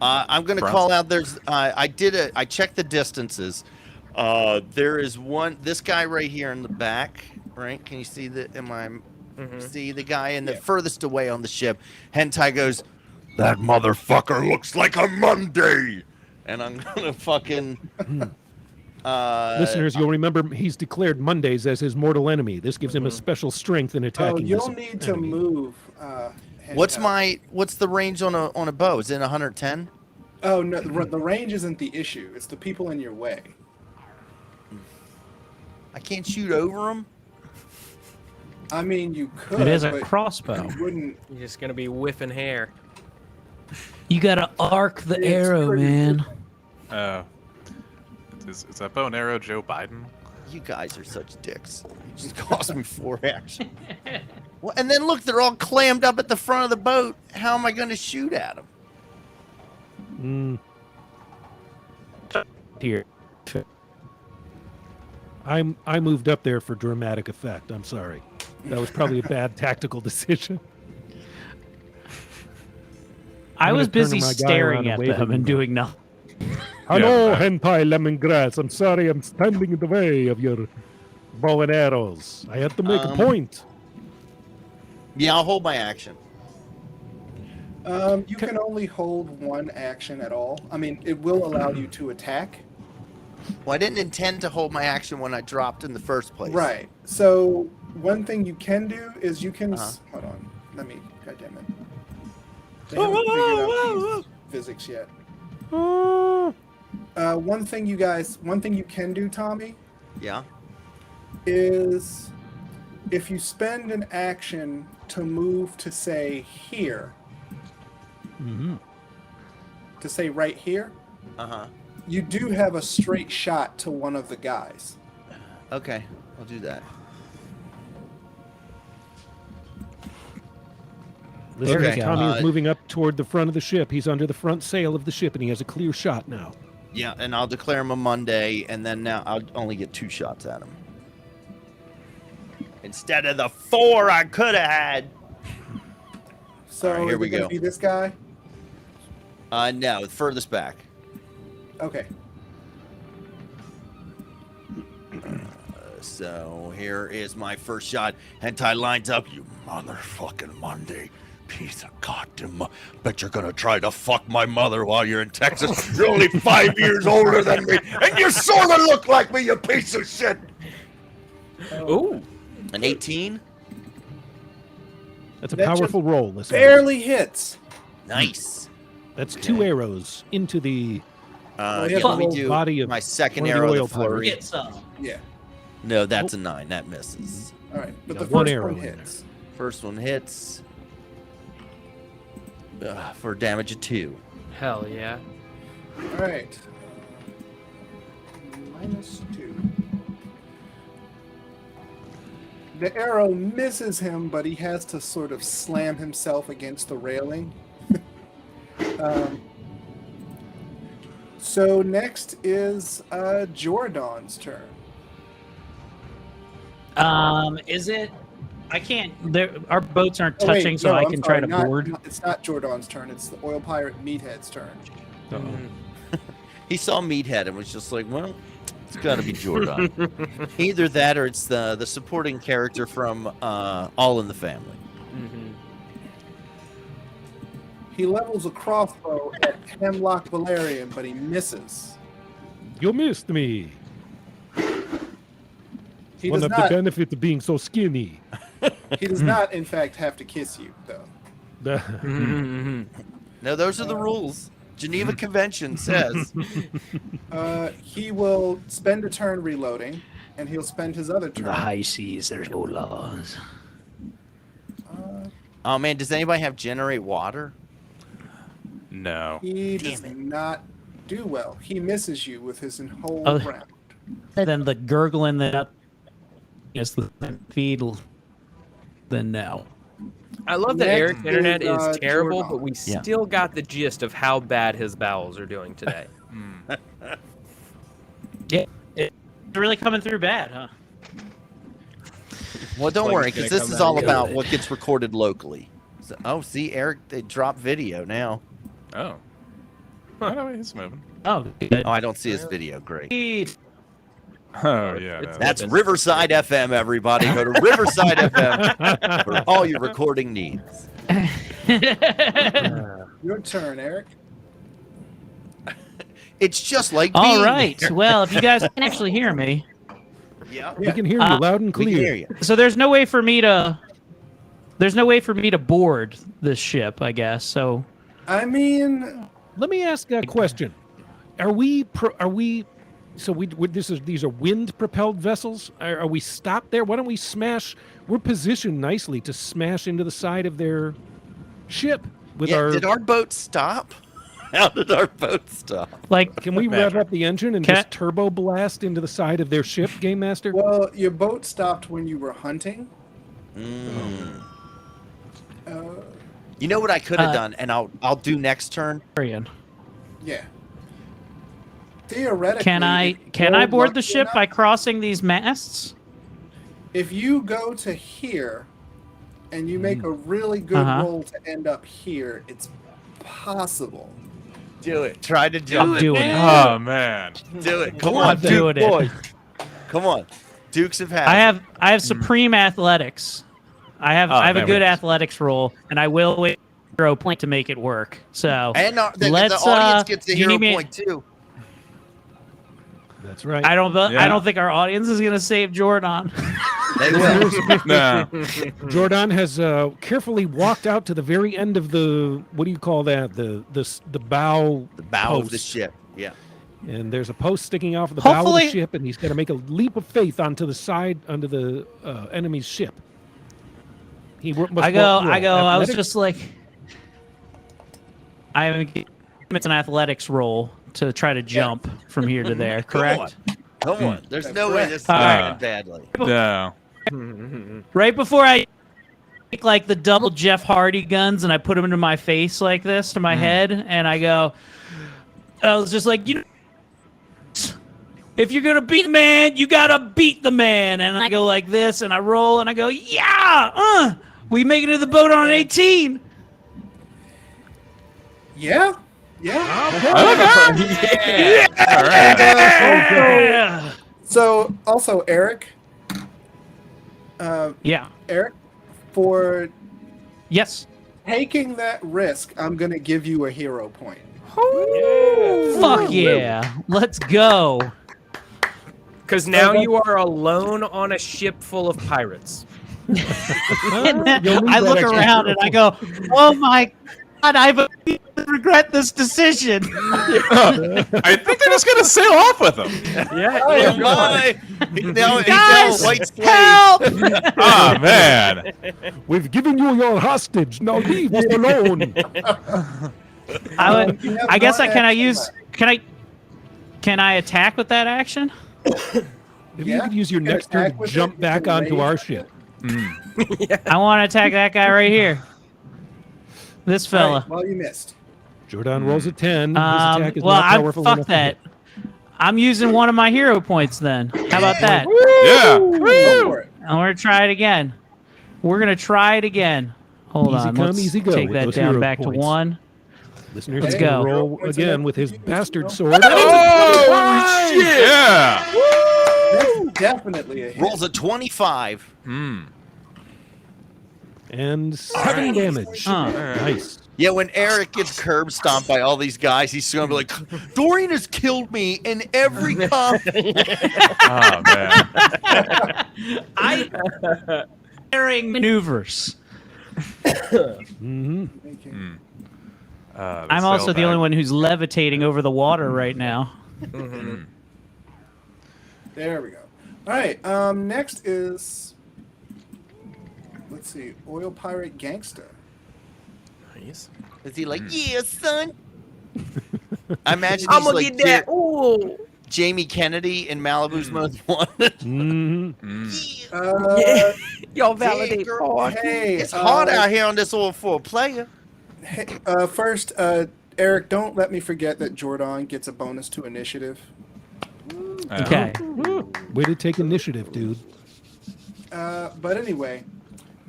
I'm going to call out. I checked the distances. There is one. This guy right here in the back. Right? Can you see the? See the guy in the furthest away on the ship? Hentai goes. That motherfucker looks like a Monday. And I'm gonna fucking. Listeners, you'll remember he's declared Mondays as his mortal enemy. This gives him a special strength in attacking. You'll need to move. What's the range on a bow? Is it 110? Oh no, the range isn't the issue. It's the people in your way. I can't shoot over them. I mean, you could. It is a but crossbow. You wouldn't. You're just gonna be whiffing hair. You gotta arc the It's arrow, pretty man. Is that bow and arrow Joe Biden? You guys are such dicks. You just cost me 4 action. Well, and then look, they're all clammed up at the front of the boat. How am I going to shoot at them? Here. I moved up there for dramatic effect. I'm sorry. That was probably a bad tactical decision. I was turn busy my guy staring around at and wave them at and him. doing nothing. Hello, hentai lemongrass. I'm sorry I'm standing in the way of your bow and arrows. I had to make a point. Yeah, I'll hold my action. You can only hold one action at all. I mean, it will allow you to attack. Well, I didn't intend to hold my action when I dropped in the first place. Right. So one thing you can do is you can hold on. Let me. Goddamn it. They haven't figured out these physics yet. One thing you can do, Tommy, Yeah. is if you spend an action to move to say here, to say right here, you do have a straight shot to one of the guys. Okay, I'll do that. Listeners, Okay. Tommy is moving up toward the front of the ship. He's under the front sail of the ship, and he has a clear shot now. Yeah, and I'll declare him a Monday, and then now I'll only get 2 shots at him. Instead of the 4 I could have had. So All right, here is we it gonna go. be this guy? No, furthest back. Okay. So here is my first shot. Hentai lines up. You motherfucking Monday. Piece of goddamn. Bet you're gonna try to fuck my mother while you're in Texas. You're only 5 years older than me, and you sort of look like me, you piece of shit. Ooh. An 18? That's a That powerful just roll. Listeners. Barely hits. Nice. That's 2 arrows into the Yeah, yeah, let me the do body of my second one of the arrow, oil the flurry. Get some. Yeah. No, that's a 9. That misses. All right, but Got the one first arrow one in there. hits. First one hits. For damage of 2. Hell yeah. All right. -2. The arrow misses him, but he has to sort of slam himself against the railing. So next is Jordan's turn. Is it? I can't. Our boats aren't Oh, wait, touching, so no, I I'm can sorry, try to not- board. It's not Jordan's turn. It's the oil pirate Meathead's turn. He saw Meathead and was just like, well, it's got to be Jordan. Either that or it's the supporting character from All in the Family. He levels a crossbow at Hemlock Valerian, but he misses. You missed me. He One does of not. the benefits of being so skinny. He does not, in fact, have to kiss you, though. No, those are the rules. Geneva Convention says. He will spend a turn reloading, and he'll spend his other turn. high seas, there's no laws. Oh man, does anybody have generate water? No. He does not do well. He misses you with his whole Oh. round. Then the gurgling that is the feed. Then no. I love that Next Eric's internet is, is terrible, Jordan. but we Yeah. still got the gist of how bad his bowels are doing today. Yeah, it's really coming through bad, huh? Well, don't like worry, it's gonna because this come is out all good. about what gets recorded locally. So, oh, see, Eric, they dropped video now. Oh. Oh, he's moving. Oh, good. Oh, I don't see his video. Great. Oh yeah. It's- no. That's Riverside FM, everybody. Go to Riverside FM for all your recording needs. Your turn, Eric. It's just like All being right. there. Well, if you guys can actually hear me, Yeah, We can hear you loud and we can clear. hear you. so there's no way for me to board this ship, I guess. So I mean, Let me ask a question. These are wind propelled vessels? Are we stopped there? Why don't we smash? We're positioned nicely to smash into the side of their ship with Yeah, our. did our boat stop? How did our boat stop? like Can we rev up the engine and Can just turbo blast into the side of their ship, Game Master? well, your boat stopped when you were hunting. You know what I could have done, and I'll do next turn. Arian. Yeah. Theoretically, Can I if you're board the lucky ship enough- by crossing these masts? If you go to here and you make a really good Uh-huh. roll to end up here, it's possible. Do it. Try to do I'm it. doing it. Oh man. Do it. Come I'm on, doing Duke it. boys. Come on. Dukes have had. I have supreme athletics. I have a there good we go. athletics roll, and I will wait a hero point to make it work. So And the let's, audience gets a you hero need me- point too. That's right. I don't Yeah. think our audience is gonna save Jordan. They will. No. Jordan has carefully walked out to the very end of the what do you call that? The bow. The bow of the post. ship. Yeah. And there's a post sticking off of the bow of Hopefully- the ship, and he's going to make a leap of faith onto the side, onto the enemy's ship. He must I go. roll I was athletics? just like, it's an athletics roll to try to jump from here to there. Correct. Come on. There's That's no way correct. this is All right. going badly. No. Right before I take like the double Jeff Hardy guns and I put them into my face like this to my head, and I was just like, if you're gonna beat the man, you gotta beat the man. And I go like this, and I roll, and I go, yeah, we make it to the boat on an 18. Yeah. Yeah. All right. Yeah. So also, Eric, Yeah. Eric, for Yes. taking that risk, I'm gonna give you a hero point. Fuck yeah. Let's go. Because now you are alone on a ship full of pirates. And then You'll need I that look extra around and I go, oh my God, I regret this decision. I think they're just gonna sail off with them. Yeah. Oh my! He's now Guys, a white slave. help! Oh man. We've given you your hostage. Now leave us alone. I guess can I attack with that action? If you Yeah, could use your you can next turn attack to with jump it, you back can onto raise our it. ship. I want to attack that guy right here. This All fella. right, well, you missed. Jordan rolls a 10. His attack is Well, not I'm powerful fuck enough to that. hit. I'm using one of my hero points then. How about that? Yeah. Go for it. And we're gonna try it again. We're gonna try it again. Hold Easy on. come, Let's easy go take with that those down hero back points. to 1. Listeners, Let's he's gonna go. roll Points again again. with his You can bastard go. sword. Oh shit! Yeah. That's definitely a hit. Rolls a 25. And 7 damage. Nice. Yeah, when Eric gets curb stomped by all these guys, he's going to be like, Dorian has killed me in every combat. Oh man. I carrying maneuvers. Hmm. I'm also the only one who's levitating over the water right now. There we go. All right. Next is, let's see, Oil Pirate Gangsta. Nice. Is he like, yeah, son? I imagine I'm he's gonna like get that. Ooh. Jamie Kennedy in Malibu's Most Wanted. Yeah. Y'all Yeah, validate. girl. Hey, It's hot out here on this oil for a player. Hey, first, Eric, don't let me forget that Jordan gets a bonus to initiative. Okay. Way to take initiative, dude. But anyway,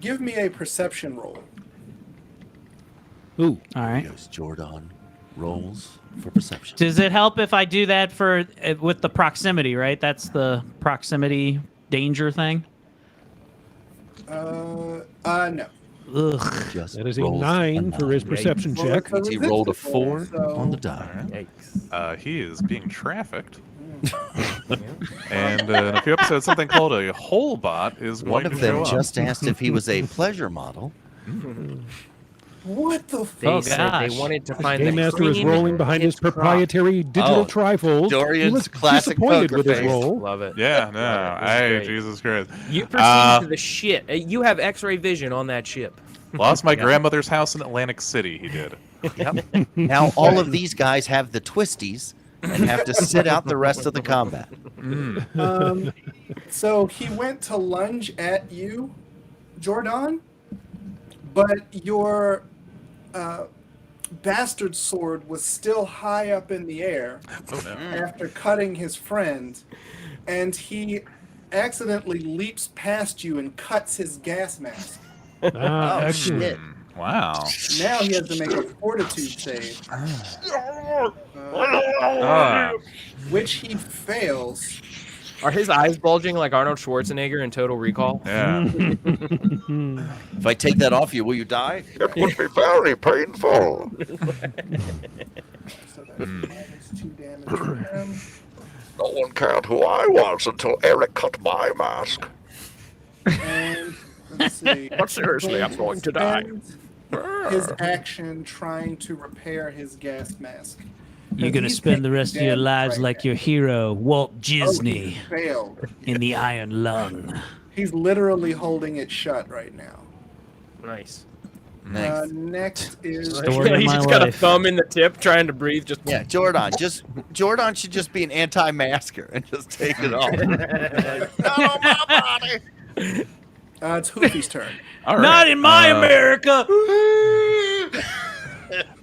give me a perception roll. Ooh. All right. Goes Jordan. rolls for perception. Does it help if I do that for with the proximity? Right, that's the proximity danger thing. No. Ugh. Just That is a rolls 9 for his Yikes. perception Well, check. it's a He rolled a resistance roll, 4 so- on the die. Yikes. He is being trafficked. And in a few episodes, something called a whole bot is One going of to show them up. just asked if he was a pleasure model. What the They Oh, said gosh. they wanted to find Game the Master is cream rolling behind his his crop. proprietary digital Oh, trifold. He Dorian's was classic disappointed poker with his face. roll. Love it. Yeah, no. Love it. It's Hey, great. Jesus Christ. You perceive to the shit. You have X-ray vision on that ship. Lost my grandmother's house in Atlantic City, he did. Yep. Now all of these guys have the twisties and have to sit out the rest of the combat. So he went to lunge at you, Jordan, but your bastard sword was still high up in the air after cutting his friend, and he accidentally leaps past you and cuts his gas mask. Ah, Oh, excellent. shit. Wow. Now he has to make a fortitude save, which he fails. Are his eyes bulging like Arnold Schwarzenegger in Total Recall? Yeah. If I take that off you, will you die? It would be very painful. So that's -2 damage for him. No one cared who I was until Eric cut my mask. And let's see. But seriously, I'm going to die. His action trying to repair his gas mask. You're gonna He's spend the taking rest of your damage lives right like now. your hero, Walt Oh, Disney, he failed. in the Iron Lung. He's literally holding it shut right now. Nice. Nice. Next is Story of He's my just got a life. thumb in the tip, trying to breathe. Just Yeah, Jordan should just be an anti-masker and just take it off. Not on my body. it's Hoofy's turn. All right. Not in my America.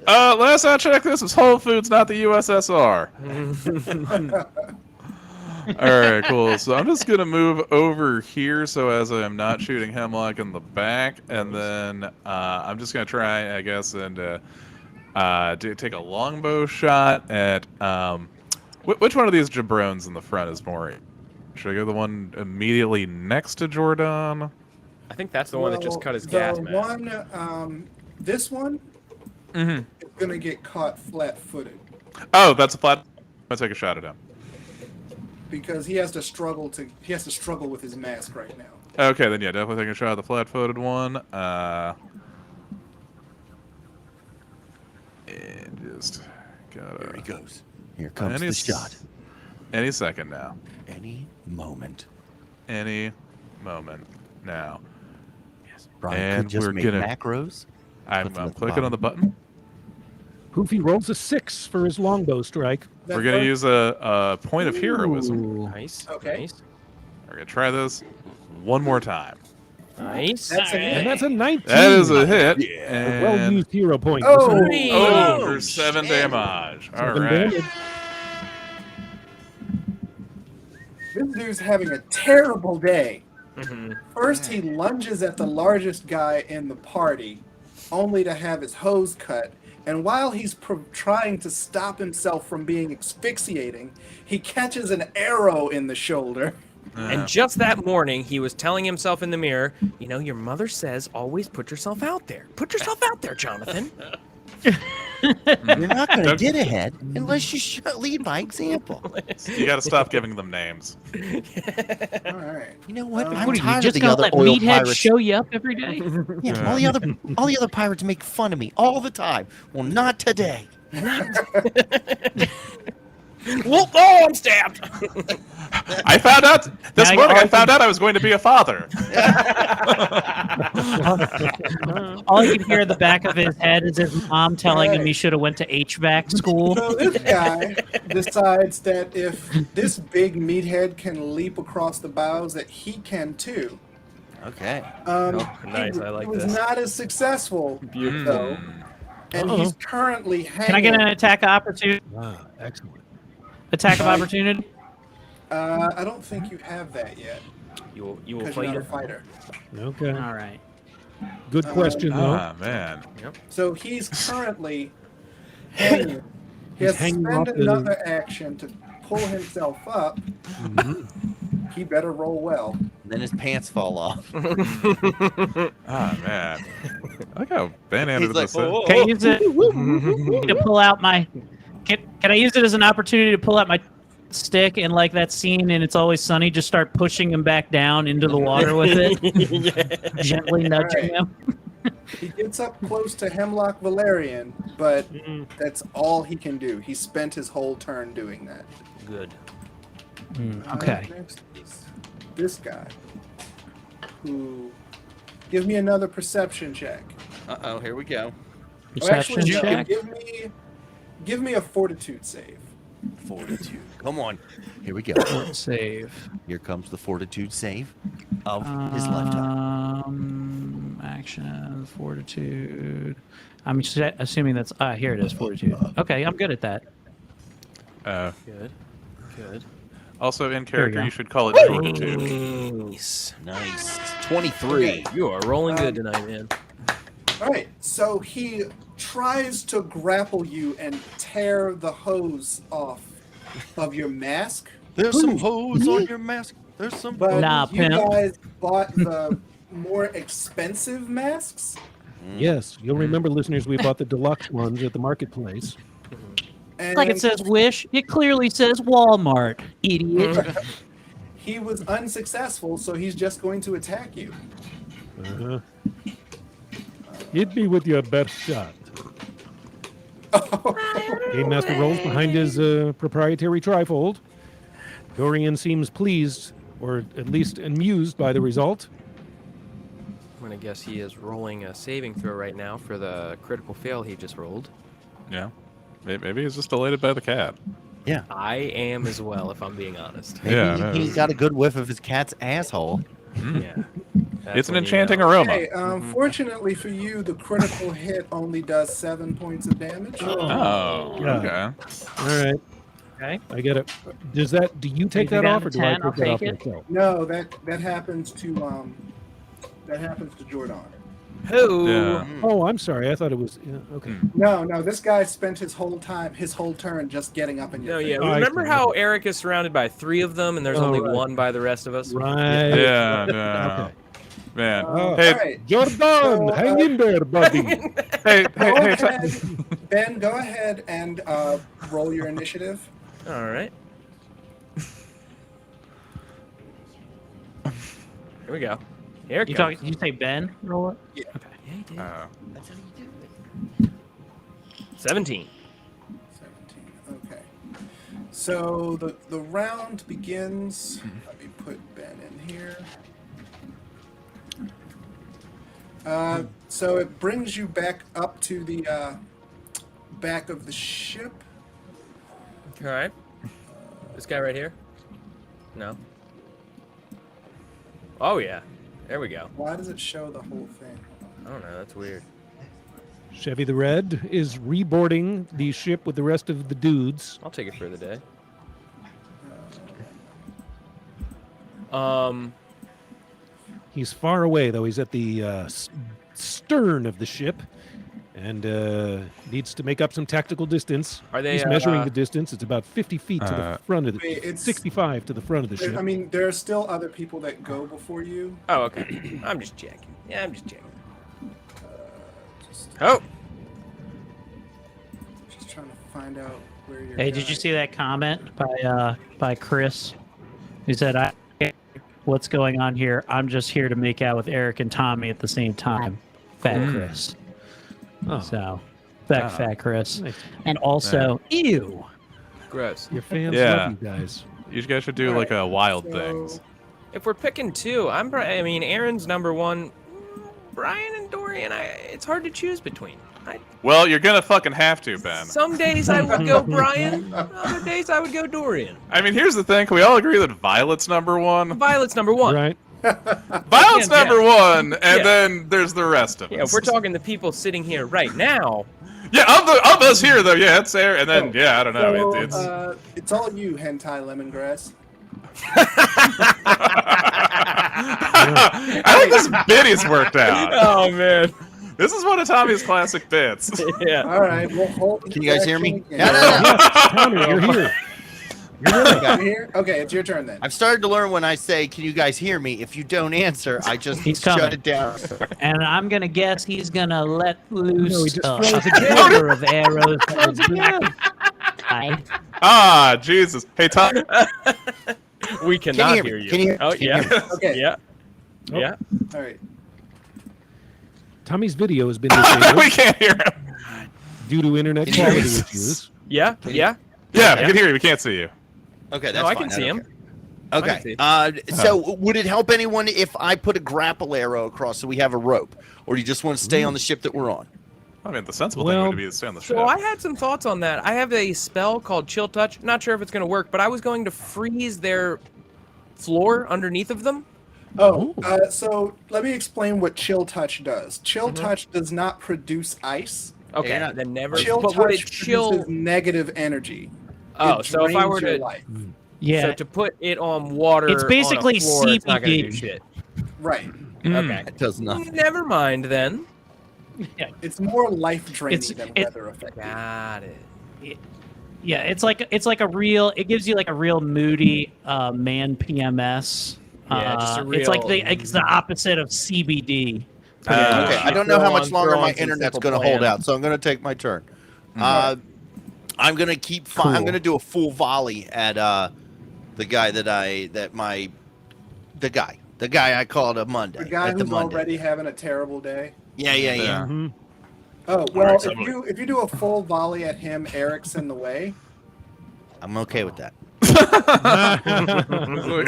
Last I checked, this was Whole Foods, not the USSR. All right, cool. So I'm just gonna move over here, so as I'm not shooting Hemlock in the back, and then I'm just gonna try, I guess, and take a longbow shot at which one of these jabrones in the front is more? Should I go the one immediately next to Jordan? I think that's the one that just Well, cut his gas the mask. one, this one is gonna get caught flat-footed Oh, that's a flat. I'm gonna take a shot at him. because he has to struggle with his mask right now. Okay, then yeah, definitely take a shot at the flat-footed one. And just gotta. Here he goes. Here comes the Any shot. Any second now. Any moment. Any moment now. Brian And could just we're make gonna- macros. I'm Put them at the clicking on the button. Hoofy rolls a 6 for his longbow strike. That We're gonna work? use a point of heroism. Nice. Okay. Nice. We're gonna try this one more time. Nice. That's a And hit. that's a 19. That is a hit. A And well-used hero point. Oh! oh, for Oh, 7 shit. damage. All 7 right. damage. This dude's having a terrible day. Mhm. First, he lunges at the largest guy in the party, only to have his hose cut. And while he's trying to stop himself from being asphyxiating, he catches an arrow in the shoulder. And just that morning, he was telling himself in the mirror, you know, your mother says always put yourself out there. Put yourself out there, Jonathan. You're not going to get ahead unless you lead by example. You gotta stop giving them names. All right. You know what? What I'm What are you tired of just the gonna other let oil meathead pirates. show you up every day? Yeah, all the other pirates make fun of me all the time. Well, not today. Well, oh, I'm stabbed. I found out this Now morning. all I found out I was going to be a father. All you can hear in the back of his head is his mom telling him he should have went to HVAC school. So this guy decides that if this big meathead can leap across the bows, that he can too. Okay. Nice, I like he was this. not as successful, though, and he's currently hanging. Can I get an attack of opportunity? Ah, excellent. Attack of opportunity? I don't think you have that yet You will because fight you're not a her. fighter. Okay. All right. Good question, though. Ah, man. So he's currently hanging. He has to hanging spend off the- another action to pull himself up. He better roll well. Then his pants fall off. Ah, man. I like how Ben He's handed like, this in. "Oh, Can I use it to pull out my? Can I use it as an opportunity to pull out my stick and like that scene and It's Always Sunny, just start pushing him back down into the water with it, gently nudging him. He gets up close to Hemlock Valerian, but that's all he can do. He spent his whole turn doing that. Good. Okay. Next is this guy, who give me another perception check. Uh-oh, here we go. Perception Actually, no, check. give me a fortitude save. Fortitude. Come on. Here we go. Save. Here comes the fortitude save of his lifetime. Action, fortitude. I'm assuming that's here it is, fortitude. Okay, I'm good at that. Good. Good. Also, in There we character, go. you should call it fortitude. Nice. Nice. 23. You are rolling good tonight, man. All right, so he tries to grapple you and tear the hose off of your mask, There's some hose on your mask. There's some. but Nah, you pimp. guys bought the more expensive masks. Yes, you'll remember, listeners, we bought the deluxe ones at the marketplace. And Like it says Wish, it clearly says Walmart, idiot. he was unsuccessful, so he's just going to attack you. Uh-huh. Hit me with your best shot. Game Master rolls behind his proprietary trifold. Dorian seems pleased, or at least amused by the result. I'm gonna guess he is rolling a saving throw right now for the critical fail he just rolled. Yeah. Maybe he's just elated by the cat. Yeah. I am as well, if I'm being honest. Maybe Yeah, no, he it's- got a good whiff of his cat's asshole. Yeah. That's It's an when you enchanting know. aroma. Okay, fortunately for you, the critical hit only does 7 points of damage. Oh, Yeah. okay. All right, Okay. I get it. Do you take Anything that off, down or to do I 10, I'll take that off take it. myself? No, that happens to Jordan. Who? Yeah. Oh, I'm sorry. I thought it was. Yeah, okay. No, this guy spent his whole turn just getting up in your No, face. yeah. Oh, I Remember see. how Eric is surrounded by 3 of them, and there's Oh, only right. 1 by the rest of us? Right. Yeah, no. Okay. Man. Oh. Hey, All right. Jordan, So, hang in there, buddy. hey, Go hey, ahead, Ben. Go ahead and roll your initiative. All right. Here we go. Here it You comes. talking? You say Ben? Roll it. Yeah. Yeah, he did. Uh, 17. 17. Okay. So the round begins. Let me put Ben in here. So it brings you back up to the back of the ship. All right. This guy right here? No. Oh, yeah. There we go. Why does it show the whole thing? I don't know. That's weird. Chevy the Red is reboarding the ship with the rest of the dudes. I'll take it for the day. He's far away, though. He's at the stern of the ship and needs to make up some tactical distance. Are they, He's measuring the distance. It's about 50 feet to the front of the Wait, it's- 65 to the front of the ship. I mean, there are still other people that go before you. Oh, okay. I'm just checking. Yeah, I'm just checking. Oh! Just trying to find out where you're. Hey, did you see that comment by Chris? He said, "I what's going on here? I'm just here to make out with Eric and Tommy at the same time." Fat Chris. Oh. So, fat Chris, Nice. and also, ew. Gross. Your fans Yeah. love you guys. you guys should do like a wild So- things. If we're picking 2, I mean, Aaron's number 1. Brian and Dorian, it's hard to choose between. Well, you're gonna fucking have to, Ben. Some days I would go Brian, other days I would go Dorian. I mean, here's the thing. Can we all agree that Violet's number 1? Violet's number 1. Right? Violet's Yeah. number 1, and Yeah. then there's the rest of us. Yeah, if we're talking the people sitting here right now. Yeah, of us here though, yeah, it's there, and then I don't know. So, it's all you, hentai lemongrass. I think this bit is worked out. Oh man. This is one of Tommy's classic bits. Yeah. All right. Well, hold. Can you guys hear me? Yeah. No. Yes, Tommy, you're here. You're here. Okay, it's your turn then. I've started to learn when I say, "Can you guys hear me?" If you don't answer, I just He's shut coming. it down. And I'm gonna guess he's gonna let No, loose he just a throws again. quarter of arrows. That is black. Ah, Jesus. Hey, Tom. We cannot hear me? hear you. Can you- Oh, can you yeah. hear me? Okay. Yeah. Oh. Yeah. All right. Tommy's video has been disabled We can't hear him. due to internet Can you hear quality me? issues. Yeah. Yeah. Yeah, we can hear you. We can't see you. Okay, that's No, I fine. can see don't him. care. I can see Okay. So would it help anyone if I put a grapple arrow across so we have a rope, or do you just want to stay on the ship that we're on? I mean, the sensible thing Well, would be to stay on the ship. So I had some thoughts on that. I have a spell called Chill Touch. Not sure if it's going to work, but I was going to freeze their floor underneath of them. Oh, so let me explain what Chill Touch does. Chill Touch does not produce ice. Okay, you're not- then never. Chill but would it Touch chill? produces negative energy. Oh, It so if I drains were your to, life. Yeah, so to put it on water, It's basically on a floor, it's not gonna do CBD. shit. Right. Okay, It does nothing. never mind then. It's more life draining It's- than it- weather affecting. Got it. yeah. It's like a real. It gives you like a real moody man PMS. Yeah, just a It's like real- it's the opposite of CBD. Okay, I don't know Throw how much on- longer throw my on some internet's simple going to hold plan. out, so I'm going to take my turn. I'm going to keep. I'm Cool. going to do a full volley at the guy the guy I called a Monday. The guy at the who's Monday. already having a terrible day. Yeah. Yeah. Mhm. Oh well, right, if you do a full volley at him, Eric's in the way. I'm okay with that.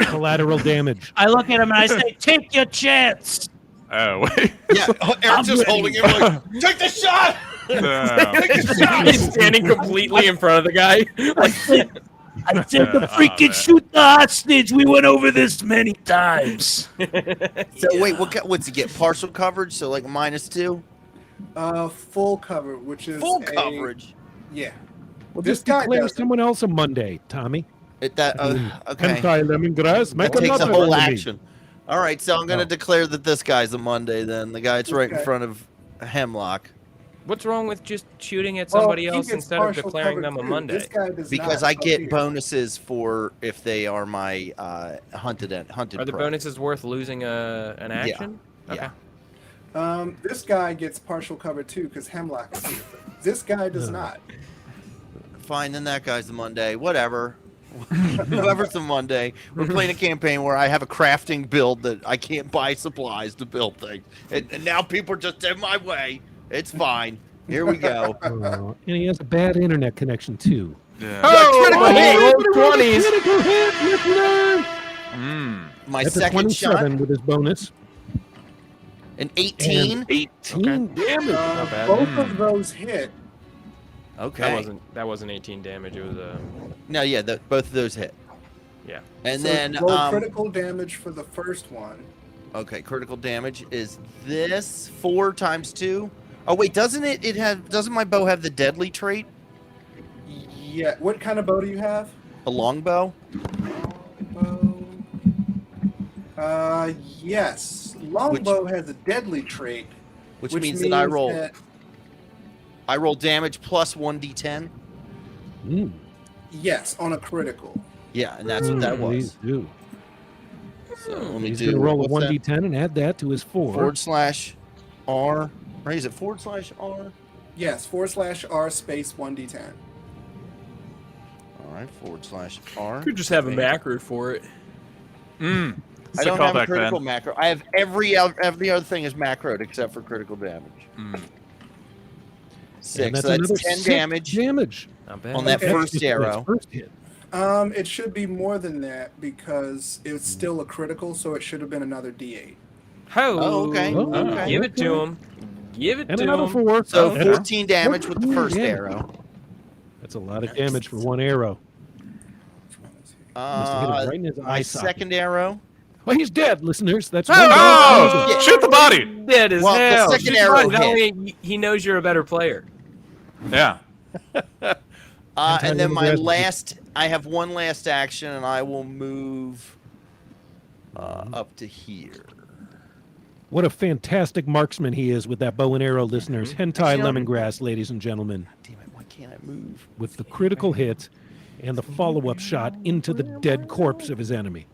Collateral damage. I look at him and I say, "Take your chance." Oh, wait. Yeah, Eric's just holding him like, take the shot. No. He's standing completely in front of the guy. I said to Oh, freaking man. shoot the hostage. We went over this many times. So wait, what's he get? Partial coverage, so like -2. Full cover, which is Full a- coverage. Yeah. Well, This just guy declare doesn't. someone else a Monday, Tommy. Okay. Anti-lemongrass. Make That takes a another whole enemy. action. All right, so I'm going to Oh. declare that this guy's a Monday then. The guy that's right in Okay. front of Hemlock. What's wrong with just shooting at Well, somebody he else gets instead of partial declaring cover them a too. Monday? This guy does Because not. I get Okay. bonuses for if they are my hunted Are the prey. bonuses worth losing an action? Yeah. This guy gets partial cover too because Hemlock is here. This guy does not. Fine, then that guy's a Monday. Whatever. Whoever's a Monday. We're playing a campaign where I have a crafting build that I can't buy supplies to build things. And now people are just in my way. It's fine. Here we go. And he has a bad internet connection too. Yeah. critical hit! roll 20s. Critical hit, listener! My That's a second shot, 27 with his bonus. an 18. And 18 damage. Not bad. Both of those hit. Okay. That wasn't 18 damage. It was No, yeah, both of those hit. yeah. And So then, roll critical damage for the first one. okay, critical damage is this 4 times 2. Oh wait, doesn't my bow have the deadly trait? Yeah. What kind of bow do you have? A longbow? Yes. Longbow has a deadly trait, Which means that I roll that- damage plus 1d10. Mm. yes, on a critical. Yeah, and that's what that was. Please do. So let me He's do going to roll a what's that? 1d10 and add that to his 4. /R. Right, is it /R? Yes, /R space 1d10. All right, /R. Could just have a macro for it. I don't have a critical macro. I have every other thing is macroed except for critical damage. 6. And So that's another 10 6 damage Not bad. on that Okay. first Just arrow. First hit. It should be more than that because it's still a critical, so it should have been another d8. Oh, okay. Oh, Okay. Give it to him. Give it And to another him. 4. So That's- 14 damage with the 14 first damage. arrow. That's a lot of damage for one arrow. Must have hit him right in his My eye socket. second arrow. Well, he's dead, listeners. That's Oh! Yeah. Shoot the body! Dead as Well, the hell. second Shoot arrow him. That hit. way he knows you're a better player. Yeah. And then my Anti-limited I have one last action, and I will move up to here. What a fantastic marksman he is with that bow and arrow, listeners. Hentai lemongrass, ladies and gentlemen. Damn it! Why can't I move? With the critical hit and the follow-up shot into the dead corpse of his enemy.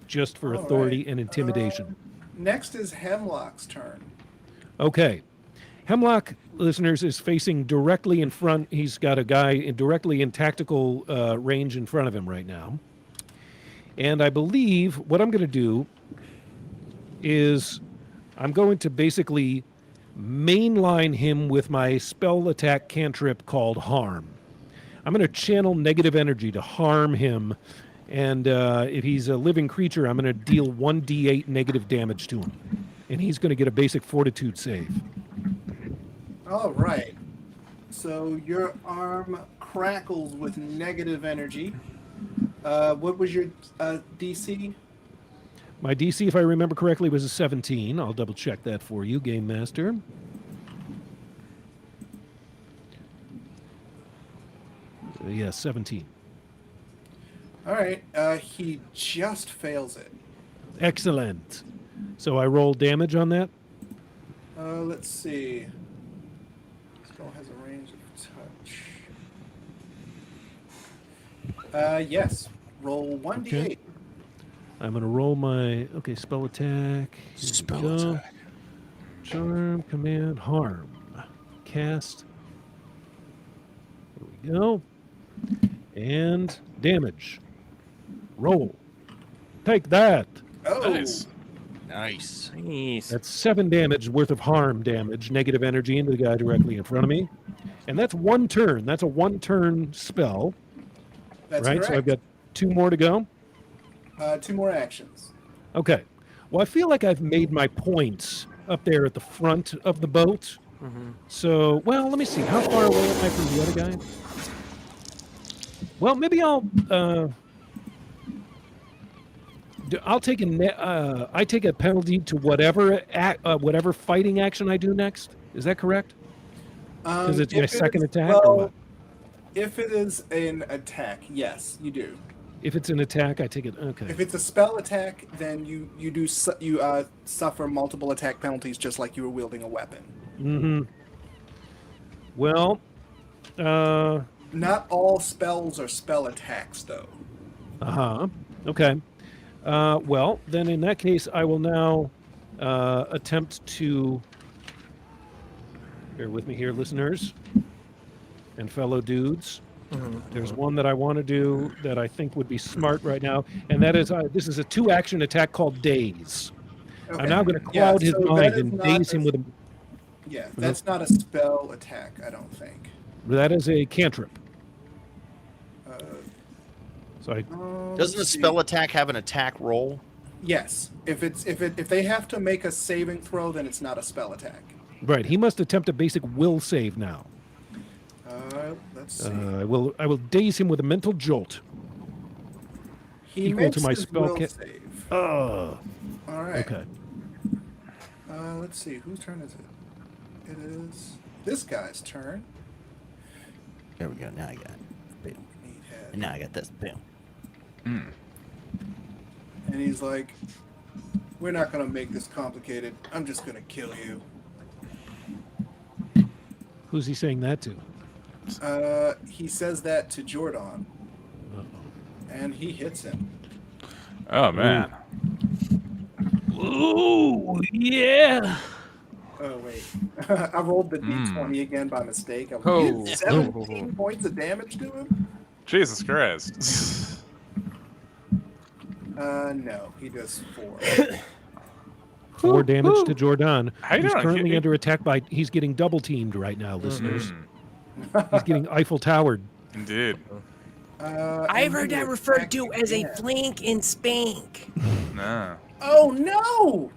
Just for authority and intimidation. Next is Hemlock's turn. Okay. Hemlock, listeners, is facing directly in front. He's got a guy directly in tactical range in front of him right now. And I believe what I'm going to do is I'm going to basically mainline him with my spell attack cantrip called Harm. I'm going to channel negative energy to harm him. And if he's a living creature, I'm going to deal 1d8 negative damage to him. And he's going to get a basic fortitude save. All right. So your arm crackles with negative energy. What was your DC? My DC, if I remember correctly, was a 17. I'll double check that for you, Game Master. Yes, 17. All right. He just fails it. Excellent. So I roll damage on that? Let's see. Spell has a range of touch. Yes. Roll 1d8. Okay. I'm going to roll my... Okay, spell attack. Spell attack. Charm, command, harm. Cast. Here we go. And damage. Roll. Take that. Oh. Nice. Nice. Nice. That's 7 damage worth of harm damage, negative energy into the guy directly in front of me. And that's one turn. That's a one-turn spell. That's right? correct. So I've got 2 more to go. 2 more actions. Okay. Well, I feel like I've made my points up there at the front of the boat. So, well, let me see. How far away am I from the other guy? Well, maybe I'll take I take a penalty to whatever fighting action I do next. Is that correct? Because it's my second attack. Or what? If it is an attack, yes, you do. If it's an attack, I take it. Okay. If it's a spell attack, then you suffer multiple attack penalties, just like you were wielding a weapon. Mm-hmm. Well, not all spells are spell attacks, though. Okay. Well, then in that case, I will now attempt to. Bear with me here, listeners and fellow dudes. There's one that I want to do that I think would be smart right now, and that is this is a 2-action attack called Daze. Okay. I'm now going to cloud his mind and daze him with a. Yeah, that's not a spell attack, I don't think. That is a cantrip. So I. Doesn't a spell attack have an attack roll? Yes. If they have to make a saving throw, then it's not a spell attack. Right. He must attempt a basic will save now. Let's see. I will daze him with a mental jolt. He equal makes to my his spell will kit. save. Oh. All right. Okay. Let's see. Whose turn is it? It is this guy's turn. There we go. Now I got it. And now I got this. Boom. And he's like, "We're not gonna make this complicated. I'm just gonna kill you." Who's he saying that to? He says that to Jordan, and he hits him. Oh man. Ooh, yeah. Oh wait, I rolled the d20 again by mistake. I did 17 points of damage to him. Jesus Christ. No, he does 4. 4 damage to Jordan. How you He's doing? currently under attack by. He's getting double teamed right now, listeners. He's getting Eiffel Towered. Indeed. I've heard that referred to as a flank and spank. Nah. Oh no!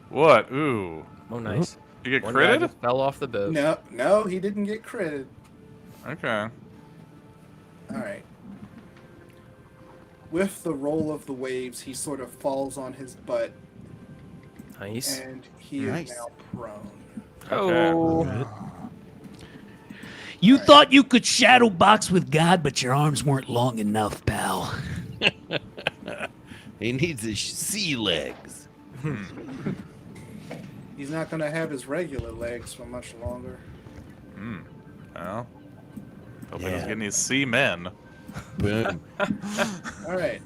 What? Ooh. Oh, nice. You get One guy critted? just fell off the boat. No, he didn't get critted. Okay. All right. With the roll of the waves, he sort of falls on his butt, Nice. and he Nice. is now prone. Oh. You thought you could shadow box with God, but your arms weren't long enough, pal. He needs his sea legs. He's not going to have his regular legs for much longer. Well, hope he doesn't get any sea men. Boom. All right.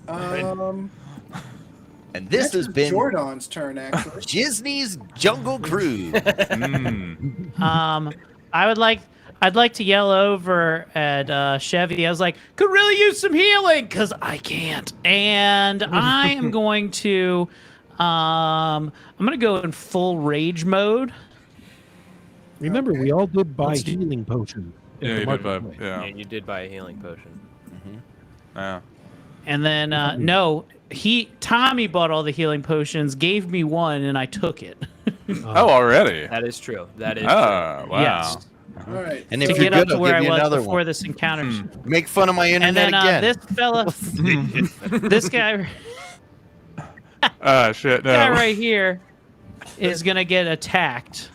And this Next has is been Jordan's turn, actually. Disney's Jungle Cruise. I'd like to yell over at Chevy. I was like, could really use some healing because I can't. And I am going to go in full rage mode. Remember, we all did buy healing potion. Yeah, you did buy. Yeah, Yeah. you did buy a healing potion. Yeah. And then no, Tommy bought all the healing potions, gave me one, and I took it. Oh, already. That is true. That is Oh, wow. Yes. All right. And To if you're get up good, to I'll where give I you was another before one. this encounter. Make fun of my And internet then again. this fella, this guy Shit, no. guy right here is gonna get attacked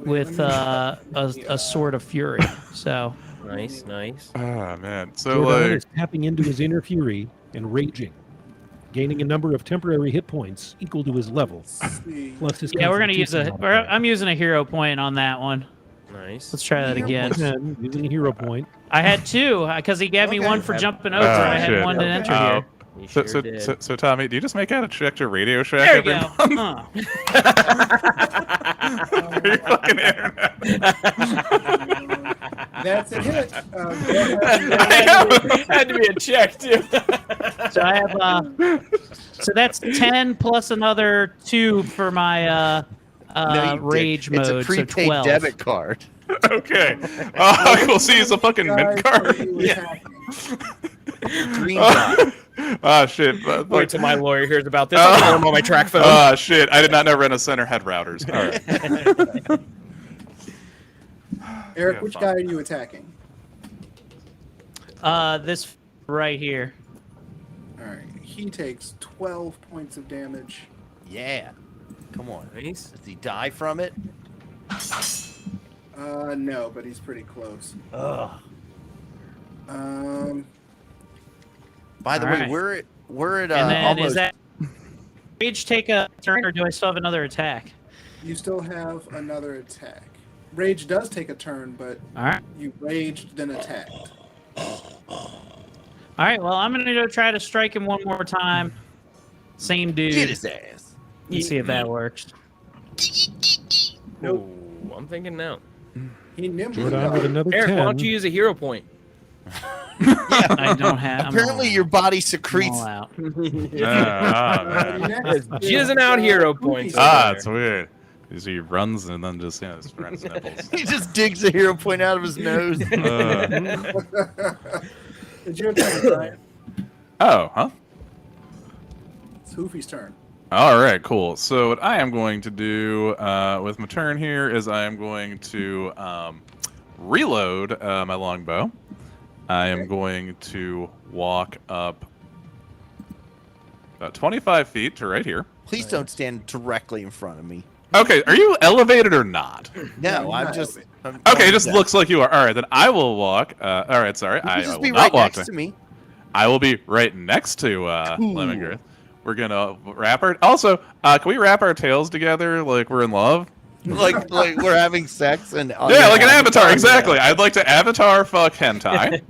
with a sword of fury. So nice, nice. Ah, man. So, Jordan like, is tapping into his inner fury and raging, gaining a number of temporary hit points equal to his level. Plus his yeah, we're gonna use constitution I'm using a hero point on that one. Nice. Let's try that again. modifier. Using a hero point. I had two because he gave me one for jumping over. I had shit. one to enter Okay. here. You so, sure so, did. so, Tommy, do you just make out a check to Radio Shack There every you go. month? For your fucking internet? That's a hit. Had to be a check too. So I have so that's 10 plus another 2 for my No, you rage dick. mode. It's a prepaid so 12. debit card. Okay. Oh, we'll see. It's a fucking mint card. Green dot. Ah, shit. Wait till my lawyer hears about this. I'll tell him on my track phone. Ah, shit. I did not know Rena Center had routers. All right. Eric, Yeah, which fine. guy are you attacking? This right here. All right. He takes 12 points of damage. Yeah. Come on. Nice. Does he die from it? No, but he's pretty close. Ugh. By the All way, right. we're at And then almost. is that rage take a turn, or do I still have another attack? You still have another attack. Rage does take a turn, but All right. you raged, then attacked. All right. Well, I'm gonna go try to strike him one more time. Same dude. Get his ass. Let's see if that works. Nope. I'm thinking no. He nimbly Jordan with dodged. another Eric, 10. why don't you use a hero point? I don't have. Apparently, your body I'm secretes. all out. Ah, man. Next Jizzing is, out hero Goofy points. Star. Ah, it's weird. He runs and then just, spreads nipples. He just digs a hero point out of his nose. It's your turn, Brian. Oh, huh? It's Hoofy's turn. All right, cool. So what I am going to do with my turn here is I am going to reload my longbow. I am going to walk up about 25 feet to right here. Please don't stand directly in front of me. Okay, are you elevated or not? No, No, I'm no. just. I'm Okay, it just down. looks like you are. All right, then I will walk. All right, sorry. You I can just will be not right walk next to me. I will be right next to Cool. Lemongirth. We're gonna wrap our. Also, can we wrap our tails together like we're in love? like we're having sex and Yeah, like an avatar. Exactly. I'd like to avatar fuck hentai.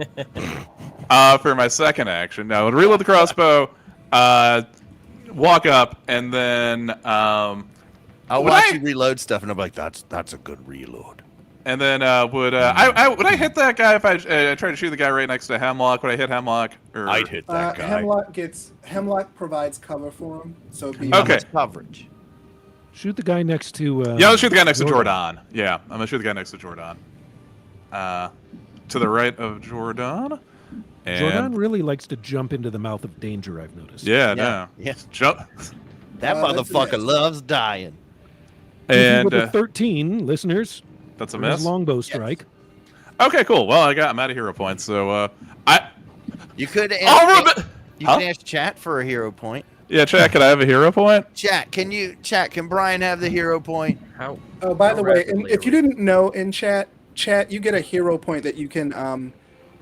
For my second action, now I would reload the crossbow, walk up, and then I'll would watch I- you reload stuff, and I'm like, that's a good reload. and then would I hit that guy if I try to shoot the guy right next to Hemlock? Would I hit Hemlock? Or... I'd hit that guy. Hemlock provides cover for him, so it'd be How Okay. much coverage? Shoot the guy next to. Yeah, I'll shoot the guy next to Jordan. Yeah, I'm gonna shoot the guy next to Jordan. To the right of Jordan. And Jordan really likes to jump into the mouth of danger, I've noticed. yeah, no. Yeah. Jump. That that's a motherfucker miss. loves dying. And With a 13, listeners, that's a for his miss. longbow strike. Okay, cool. Well, I'm out of hero points, so You could I'll ask, rem- you Huh? can ask chat for a hero point. Yeah, chat, can I have a hero point? Chat, can Brian have the hero point? How? Oh, by How the way, rapidly if are you we- didn't know, in chat, you get a hero point that you can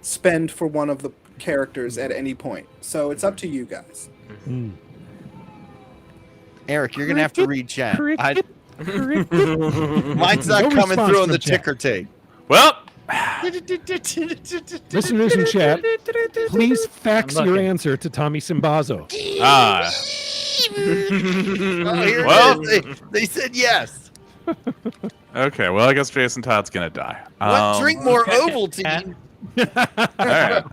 spend for one of the characters at any point. So it's up to you guys. Hmm. Eric, you're gonna have to read chat. Cricket. Mine's not No coming response through on from the chat. ticker tape. Well, Listeners in chat, please fax I'm your looking. answer to Tommy Simbazo. ah, Oh, here Well- it is. They said yes. okay. Well, I guess Jason Todd's gonna die. What? Drink more Ovaltine. All right.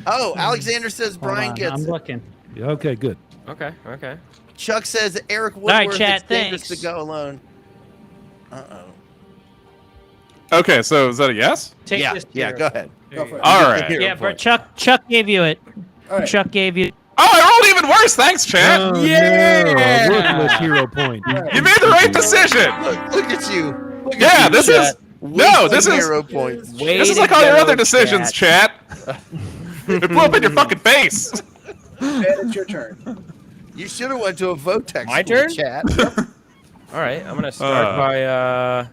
Oh, Alexander says Hold Brian on, gets I'm it. looking. Okay, good. Okay. Okay. Chuck says Eric right, Woodworth chat, it's dangerous thanks. to go alone. Uh-oh. Okay, so is that a yes? Take Yeah, this yeah, here. go ahead. Go for it. All You get the right. hero Yeah, but point. Chuck gave you it. All right. Chuck gave you. Oh, I rolled even worse. Thanks, Chad. Oh, Yeah! no, a worthless hero point. You made the right decision. Look at you. Look at Yeah, you, this chat. is no, this Wasting is hero points. Way this is to like all your go, other decisions, chat. It blew up in your fucking face. Ben, it's your turn. You should have went to a Votex My school, turn? chat. All right. I'm gonna start by.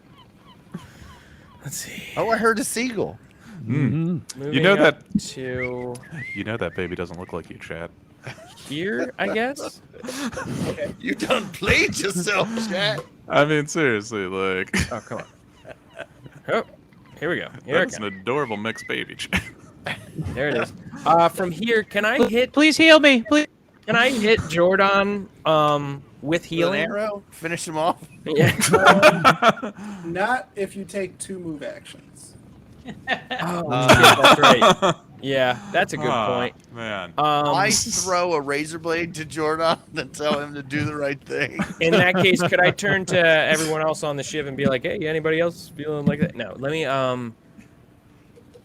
Let's see. Oh, I heard a seagull. Mhm. Moving You know up to You know that baby doesn't look like you, Chad. here, I guess. You done played yourself, chat. I mean, seriously, like Oh, come on. Oh, here we go. Here that's it an goes. adorable mixed baby. Chad. There it is. From here, can I hit? Please heal me, please. Can I hit Jordan? With With an healing. arrow, finish him off. Yeah. Not if you take 2 move actions. Oh, shit, that's right. Yeah, that's a good Aw, point. man. I throw a razor blade to Jordan and tell him to do the right thing. In that case, could I turn to everyone else on the ship and be like, "Hey, anybody else feeling like that?" No. Let me. I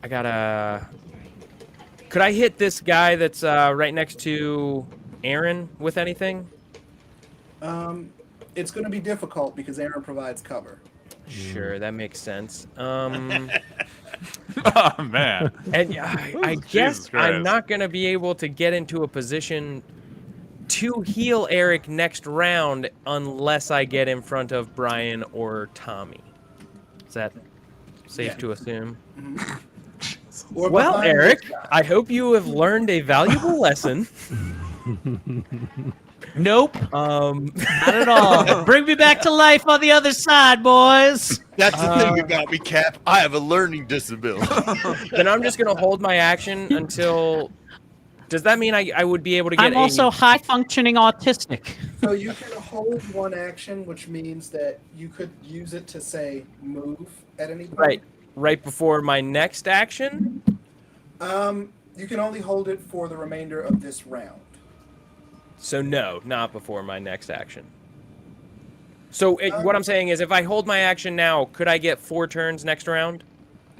gotta. Could I hit this guy that's right next to Aaron with anything? It's going to be difficult because Aaron provides cover. Sure, that makes sense. Oh man. And I guess Jesus I'm Christ. not going to be able to get into a position to heal Eric next round unless I get in front of Brian or Tommy. Is that safe Yeah. to assume? Or Well, behind Eric, this guy. I hope you have learned a valuable lesson. Nope, Um, not at all. Bring me back to life on the other side, boys. That's the thing about me, Cap. I have a learning disability. then I'm just going to hold my action until. Does that mean I would be able to get I'm also high functioning autistic. So you can hold one action, which means that you could use it to say move at any point. right before my next action? You can only hold it for the remainder of this round. So no, not before my next action. So what I'm saying is, if I hold my action now, could I get 4 turns next round?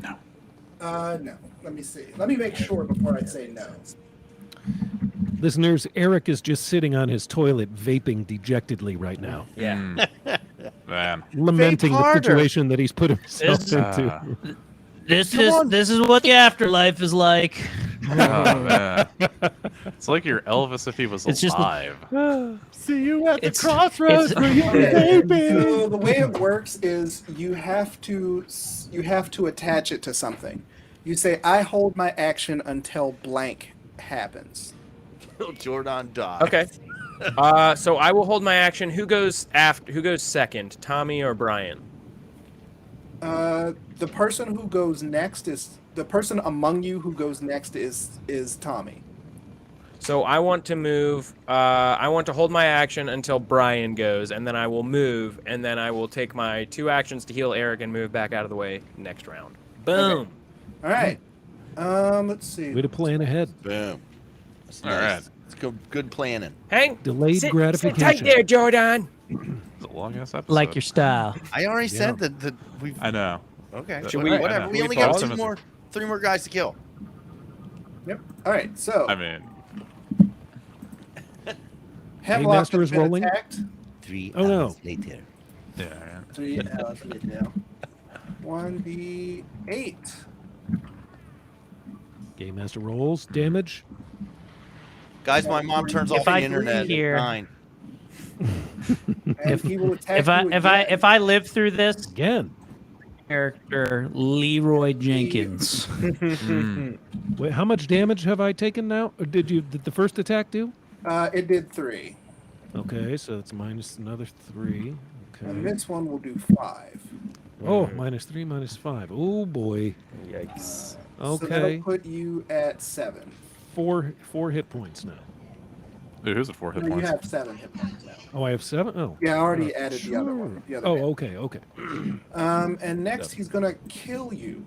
No. Let me see. Let me make sure before I say no. Listeners, Eric is just sitting on his toilet vaping dejectedly right now, Yeah. Man. lamenting the harder. situation that he's put himself This- into. This Come is on. this is what the afterlife is like. Oh man. It's like you're Elvis if he was It's just- alive. See you at It's- Crossroads it's- for your baby. So the way it works is you have to attach it to something. You say, "I hold my action until blank happens." Jordan died. Okay. So I will hold my action. Who goes second, Tommy or Brian? The person who goes next is the person among you who goes next is Tommy. So I want to move. I want to hold my action until Brian goes, and then I will move, and then I will take my 2 actions to heal Eric and move back out of the way next round. Boom. All right. Let's see. Way to plan ahead. Boom. That's All nice. right. It's good planning. Hank, Delayed sit gratification. tight there, Jordan. It's a long ass episode. Like your style. I already said that we've. I know. Okay. Should we- Whatever. I know. We We only paused got him. 3 more guys to kill. Yep. All right. So I mean, Hemlock Master has is been rolling. attacked. 3 Oh, no. hours later. yeah. yeah. 3 hours later. 1d8. Game Master rolls damage. Guys, my mom turns If off the I internet at hear- 9. And he will attack If I you if I again. if I live through this Again. character, Leroy Jenkins. Wait, how much damage have I taken now? Or did the first attack do? It did 3. Okay, so it's minus another 3. And Okay. this one will do 5. Oh, minus 3, minus 5. Oh boy. Yikes. So that'll Okay. put you at 7. Four hit points now. Dude, who's at 4 hit No, you points? have 7 hit points now. Oh, I have 7? Oh. Yeah, I already added the other one. The other Oh, hit. okay, okay. And next he's gonna kill you.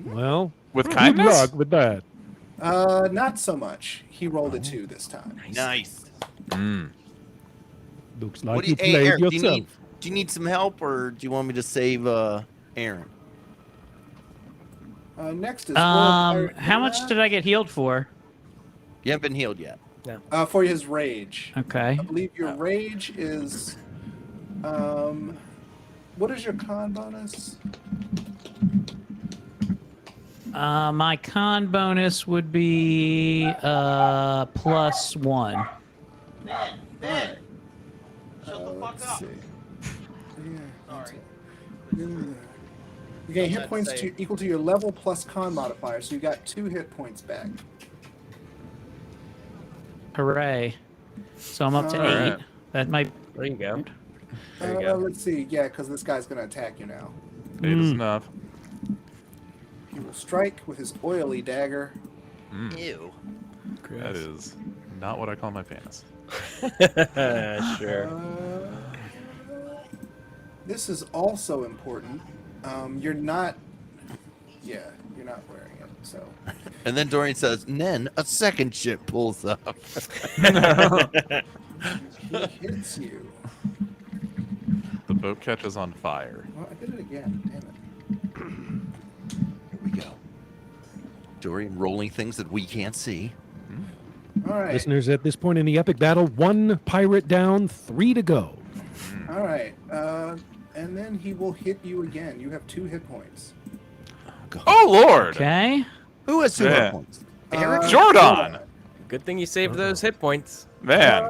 Well, With good kindness? luck with that. Not so much. He rolled a 2 this time. Nice. Looks What like do you hey, played Eric, yourself. do you need some help, or do you want me to save Aaron? Next is How much did I get healed for? You haven't been healed yet. for his rage. Okay. I believe your rage is what is your con bonus? My con bonus would be +1. Let's see. You gain hit points equal to your level plus con modifier, so you got 2 hit points back. Hooray. So I'm up to 8. Alright. That might... There you go. There you go. Let's see. Yeah, because this guy's going to attack you now. 8 is enough. He will strike with his oily dagger. Ew. That is not what I call my penis. Sure. This is also important. You're not... Yeah, you're not wearing it, so... And then Dorian says, and then a second ship pulls up. He hits you. The boat catches on fire. Well, I did it again. Damn it. Here we go. Dorian rolling things that we can't see. All right. Listeners, at this point in the epic battle, 1 pirate down, 3 to go. All right. And then he will hit you again. You have 2 hit points. Oh, Lord! Okay. Who has 2 Yeah. hit points? Eric? Jordan! Good thing you saved those hit points. Man.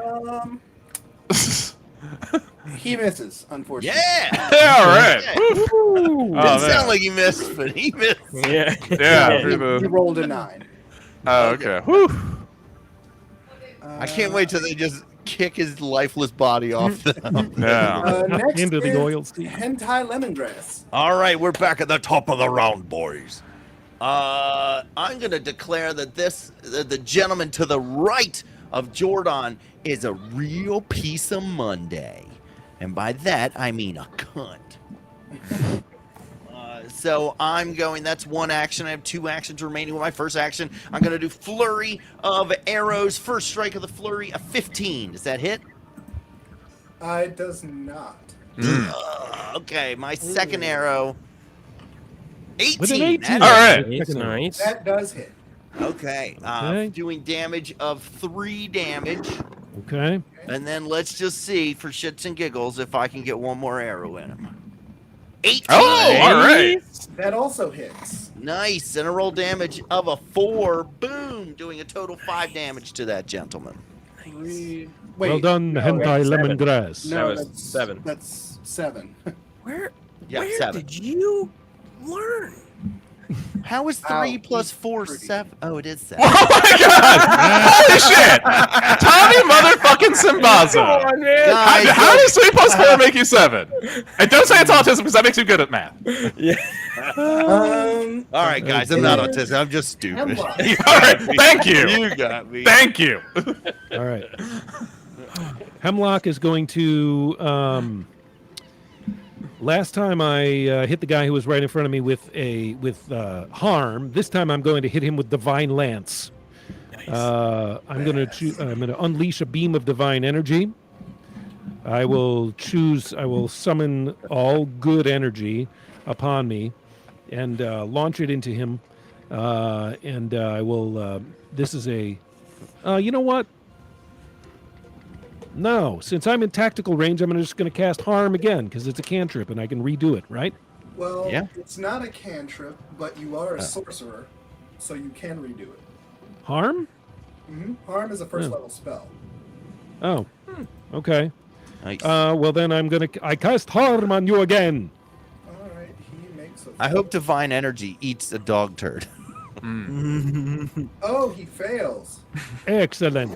He misses, unfortunately. Yeah! Yeah, all right. Didn't Oh, man. sound like he missed, but he missed. Yeah. Yeah, through He the... rolled a 9. Oh, okay. Whew. I can't wait till they just kick his lifeless body off them. Yeah. Next Into the is oil sea. Hentai Lemongrass. All right, we're back at the top of the round, boys. I'm going to declare that the gentleman to the right of Jordan is a real piece of Monday. And by that, I mean a cunt. So I'm going, that's 1 action. I have 2 actions remaining with my first action. I'm going to do Flurry of Arrows. First strike of the Flurry, a 15. Does that hit? It does not. Okay, my second arrow, 18. With an 18. That- All right. Nice, nice. That does hit. Okay, Okay. doing damage of 3 damage. Okay. And then let's just see, for shits and giggles, if I can get 1 more arrow in him. 18. Oh, all right. That also hits. Nice. And a roll damage of a 4. Boom. Doing a total 5 damage to that gentleman. 3. Well Wait, done, no, hentai wait, 7. lemongrass. No, That was that's 7. That's 7. Where Yeah, where 7. did you learn? How is 3 Ow, plus he's 4 pretty. 7? Oh, it is 7. Oh my god! Holy shit! Tommy motherfucking Simbaza! on, man. Guys, How does 3 plus 4 make you 7? And don't say it's autism because that makes you good at math. All right, guys, I'm not autistic. I'm just stupid. Hemlock. Alright, thank you! You got me. Thank you! All right. Hemlock is going to. Last time I hit the guy who was right in front of me with harm. This time I'm going to hit him with divine lance. I'm going to unleash a beam of divine energy. I will summon all good energy upon me, and launch it into him. And I will. This is a. You know what? No, since I'm in tactical range, I'm just going to cast harm again because it's a cantrip and I can redo it, right? Well, Yeah. it's not a cantrip, but you are a sorcerer, so you can redo it. Harm? Harm is a first Yeah. level spell. Oh, okay. Nice. Well then I cast harm on you again. All right, he makes a. I hope divine energy eats a dog turd. Oh, he fails. Excellent.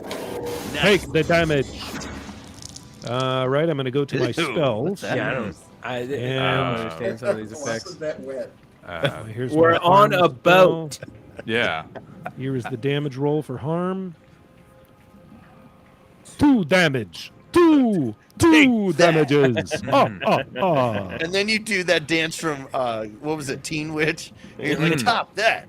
Take the damage. Right, I'm going to go to my spells. Yeah, I don't understand some of these Why effects. was that wet? Here's We're my on harm a spell. boat. Yeah. Here is the damage roll for harm. 2 damage. Two Take that. damages. And then you do that dance from what was it, Teen Witch? And you're like, top that.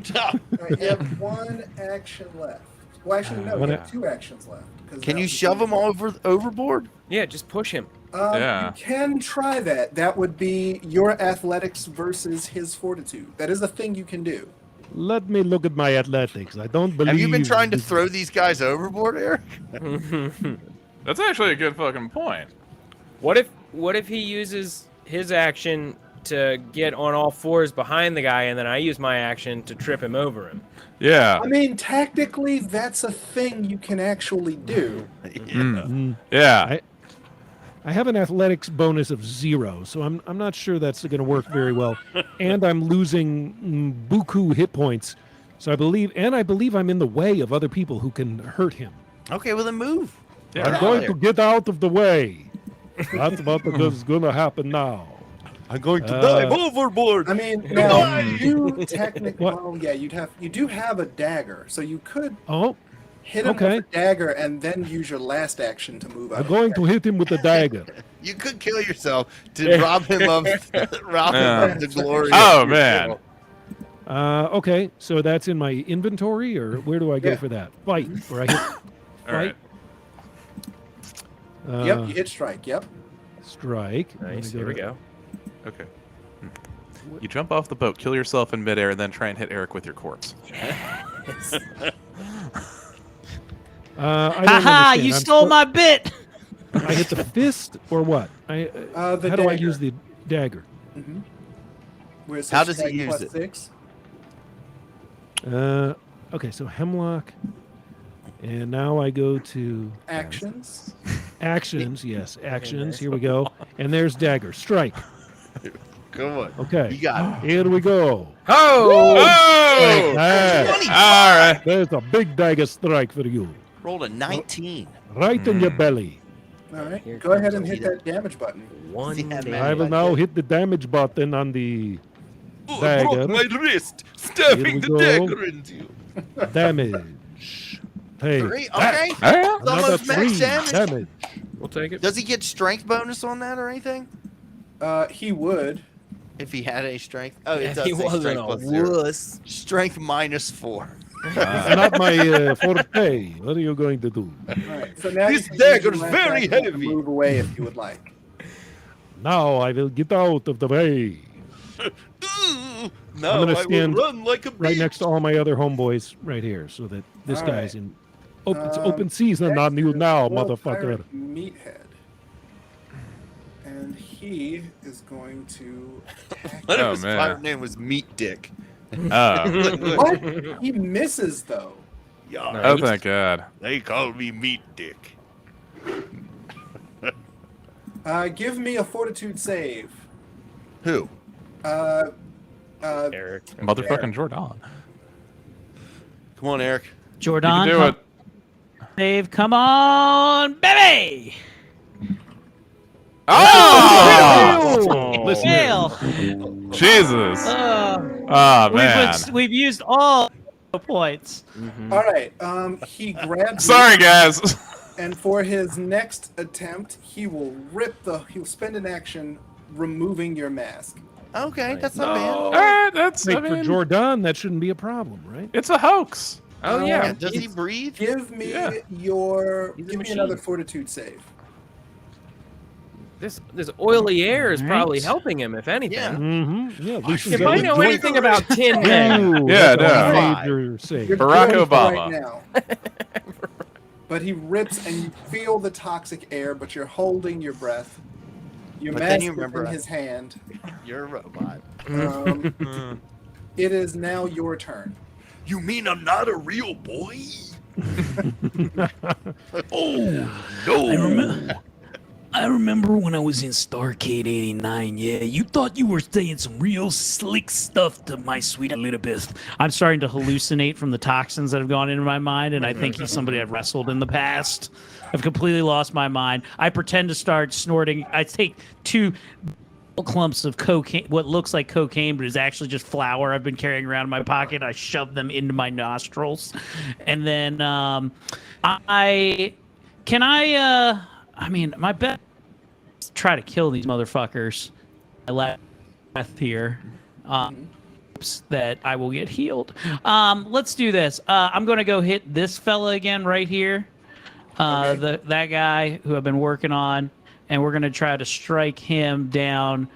Top. All right, you have 1 action left. Well, actually, no, you have 2 actions left. Can you shove him overboard? Yeah, just push him. Yeah. You can try that. That would be your athletics versus his fortitude. That is a thing you can do. Let me look at my athletics. I don't believe. Have you been trying to throw these guys overboard, Eric? That's actually a good fucking point. What if he uses his action to get on all fours behind the guy, and then I use my action to trip him over him? Yeah. I mean, tactically, that's a thing you can actually do. Yeah. I have an athletics bonus of 0, so I'm not sure that's going to work very well. And I'm losing buku hit points. So I believe I'm in the way of other people who can hurt him. Okay, well then move. Yeah. I'm going to get out of the way. That's what is going to happen now. I'm going to dive overboard. I mean, now you technically, well, yeah, you do have a dagger, so you could hit him with a dagger and then use your last action to move out. I'm going to hit him with the dagger. You could kill yourself to rob him of the glory. Oh man. Okay, so that's in my inventory, or where do I go for that? Fight, where I hit All fight. right. Yep, you hit strike. Yep. Strike. Nice. Here we go. Okay. You jump off the boat, kill yourself in midair, and then try and hit Eric with your corpse. Haha! You stole my bit. I hit the fist or what? How do I use the dagger? How does he use it? 6? Okay, so hemlock, and now I go to Actions. actions. Yes, actions. Here we go, and there's dagger. Strike. Come on. Okay, You got it. here we go. Oh! Like that. All right. There's a big dagger strike for you, Rolled a 19. right in your belly. All right. Go ahead and hit that damage button. One Yeah, I will now hit the damage button on the Oh, I broke dagger. my wrist, stabbing the Here we go. dagger into you. Damage. Hey, 3, okay. All It's almost another 3 max damage. We'll take it. Does he get strength bonus on that or anything? He would. If he had any strength? Oh, it If does he say wasn't strength a plus 0. wuss. Strength minus 4. not my forte. What are you going to do? All right. So now This you can use your dagger's last very action to heavy. Move away if you would like. Now I will get out of the way. No, I'm gonna I stand will run like a Right beast. next to all my other homeboys right here, so that this All guy's right. in it's open season on you now, motherfucker. Meathead. And he is going to attack. What if Oh, his man. pirate name was Meat Dick? What? He misses though. Yeah, Oh, thank God. they call me Meat Dick. Give me a fortitude save. Who? Eric. Motherfucking Jordan. Come on, Eric. Jordan, You can do come- it. save. Come on, baby. Oh! Listen, Fail. Jesus. Oh, man. We've used all the points. All right. He grabs. Sorry, you, guys. and for his next attempt, he will He'll spend an action removing your mask. Okay, that's not All bad. right, that's, wait, I for mean, Jordan, that shouldn't be a problem, right? it's a hoax. Oh yeah. Yeah, does he breathe? Give me He's a give me machine. another fortitude save. This oily air is All probably right. helping him, if anything. Yeah. Mm-hmm. Yeah. Lucian's If got I the know joint- anything about Tin Men, Ooh, Yeah, that's a no. major save. You're Barack doing it Obama. right now. But he rips, and you feel the toxic air, but you're holding your breath. Your But then mask you is remember in his hand. You're a robot. It is now your turn. You mean I'm not a real boy? Oh, no. I remember when I was in Starcade 89, yeah, you thought you were saying some real slick stuff to my sweet Elizabeth. I'm starting to hallucinate from the toxins that have gone into my mind, and I think he's somebody I've wrestled in the past. I've completely lost my mind. I pretend to start snorting. I take 2 clumps of cocaine, what looks like cocaine, but is actually just flour I've been carrying around in my pocket. I shove them into my nostrils. And then my bet is try to kill these motherfuckers. I left here. That I will get healed. Let's do this. I'm going to go hit this fella again right here. That guy who I've been working on, and we're going to try to strike him down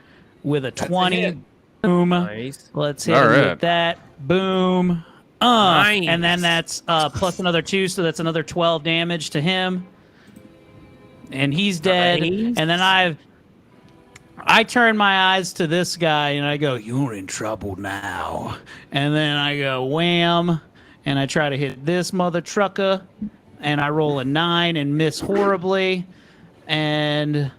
with a 20. Boom. Nice. Let's hit him with that. Boom. Nice. And then that's plus another 2, so that's another 12 damage to him. And he's dead. Nice. And then I turn my eyes to this guy and I go, "You're in trouble now." And then I go wham, and I try to hit this mother trucker, and I roll a 9 and miss horribly. And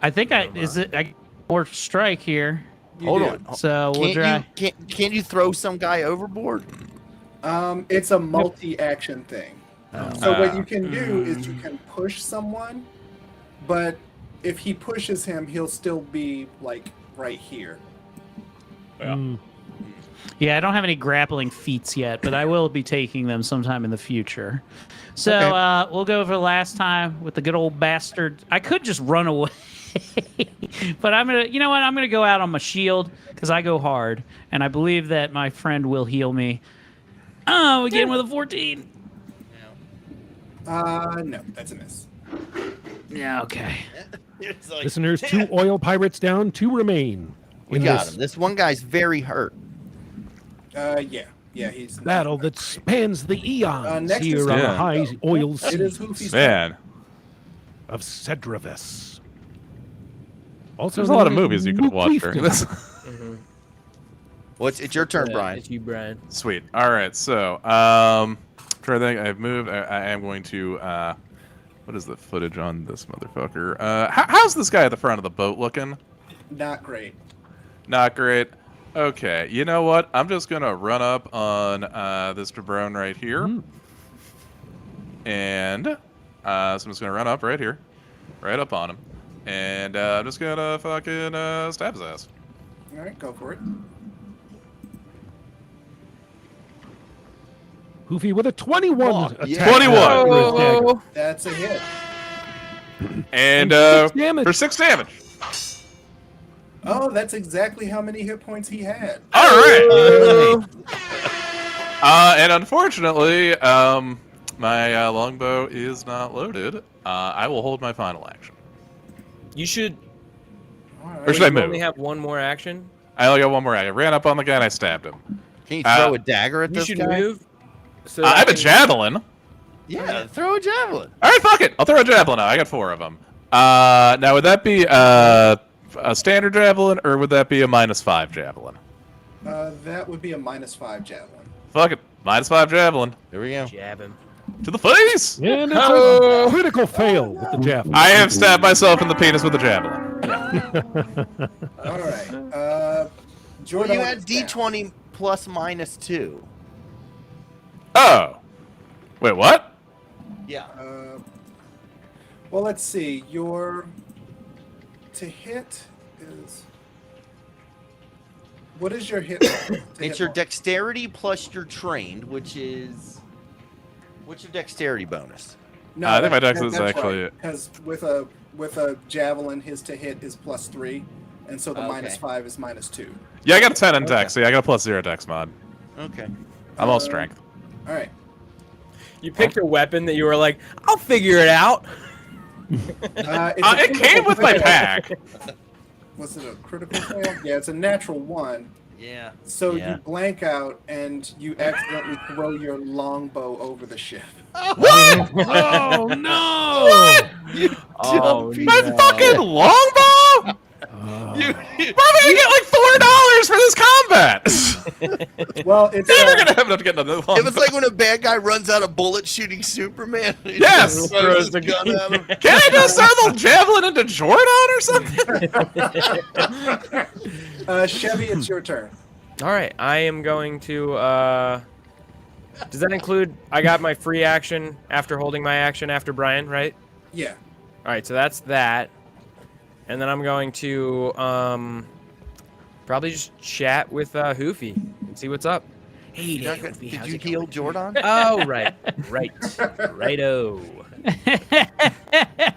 I think I more strike here. Hold on. So we'll try. Can't you throw some guy overboard? It's a multi-action thing. So what you can do is you can push someone, but if he pushes him, he'll still be like right here. Yeah, I don't have any grappling feats yet, but I will be taking them sometime in the future. So we'll go over last time with the good old bastard. I could just run away, but I'm gonna. You know what? I'm gonna go out on my shield because I go hard, and I believe that my friend will heal me. Oh, again with a 14. No, that's a miss. Yeah. Okay. Listeners, 2 oil pirates down, 2 remain. We got him. This one guy's very hurt. Yeah, he's Battle that spans the eons next here is on the Yeah. high oil It is seas Hoofy's Man, of Cedravus. Also, there's a lot of known as movies you could watch during this. Well, it's your turn, Brian. It's you, Brian. Sweet. All right. So, try to think. I've moved. I am going to. What is the footage on this motherfucker? How's this guy at the front of the boat looking? not great. Not great. Okay. You know what? I'm just gonna run up on this jabron right here, and so I'm just gonna run up right here, right up on him, and I'm just gonna fucking stab his ass. All right, go for it. Hoofy with a 21 attack. yeah. 21. Oh. That's a hit. And And 6 damage. for 6 damage. Oh, that's exactly how many hit points he had. All right. And unfortunately, my longbow is not loaded. I will hold my final action. You should. Or should I You move? only have one more action. I only got one more. I ran up on the guy and I stabbed him. Can you throw a dagger at You this should guy? move. So I have a that javelin. Yeah, throw a javelin. All right, fuck it. I'll throw a javelin out. I got 4 of them. Now, would that be a standard javelin or would that be a -5 javelin? That would be a -5 javelin. Fuck it. -5 javelin. There we go. Jab him. To the face. And it's a critical fail with the javelin. I have stabbed myself in the penis with a javelin. All right. Well, Jordan, you had D20 plus -2. Oh. Wait, what? Yeah. Well, let's see. Your to hit is. What is your hit? It's your dexterity plus your trained, which is. What's your dexterity bonus? No, I think my dex is actually- because with a javelin, his to hit is +3, and so the -5 is -2. Yeah, I got a 10 in dex, so yeah, I got a +0 dex mod. Okay. I'm all strength. All right. You picked a weapon that you were like, I'll figure it out. It's It came with my pack. Was it a critical fail? Yeah, it's a natural 1. Yeah. So Yeah. you blank out and you accidentally throw your longbow over the ship. What? Oh, no! Oh, My no. fucking longbow? Probably gonna get like $4 for this combat. Well, it's Never gonna have enough to get another longbow. It was like when a bad guy runs out of bullets shooting Superman. He Yes! just throws the gun at him. Can I just throw the javelin into a Jordan or something? Chevy, it's your turn. All right, I am going to. Does that include? I got my free action after holding my action after Brian, right? Yeah. All right, so that's that, and then I'm going to probably just chat with Hoofy and see what's up. Hey there, Hoofy, Did how's you it heal going? Jordan? Oh, righto.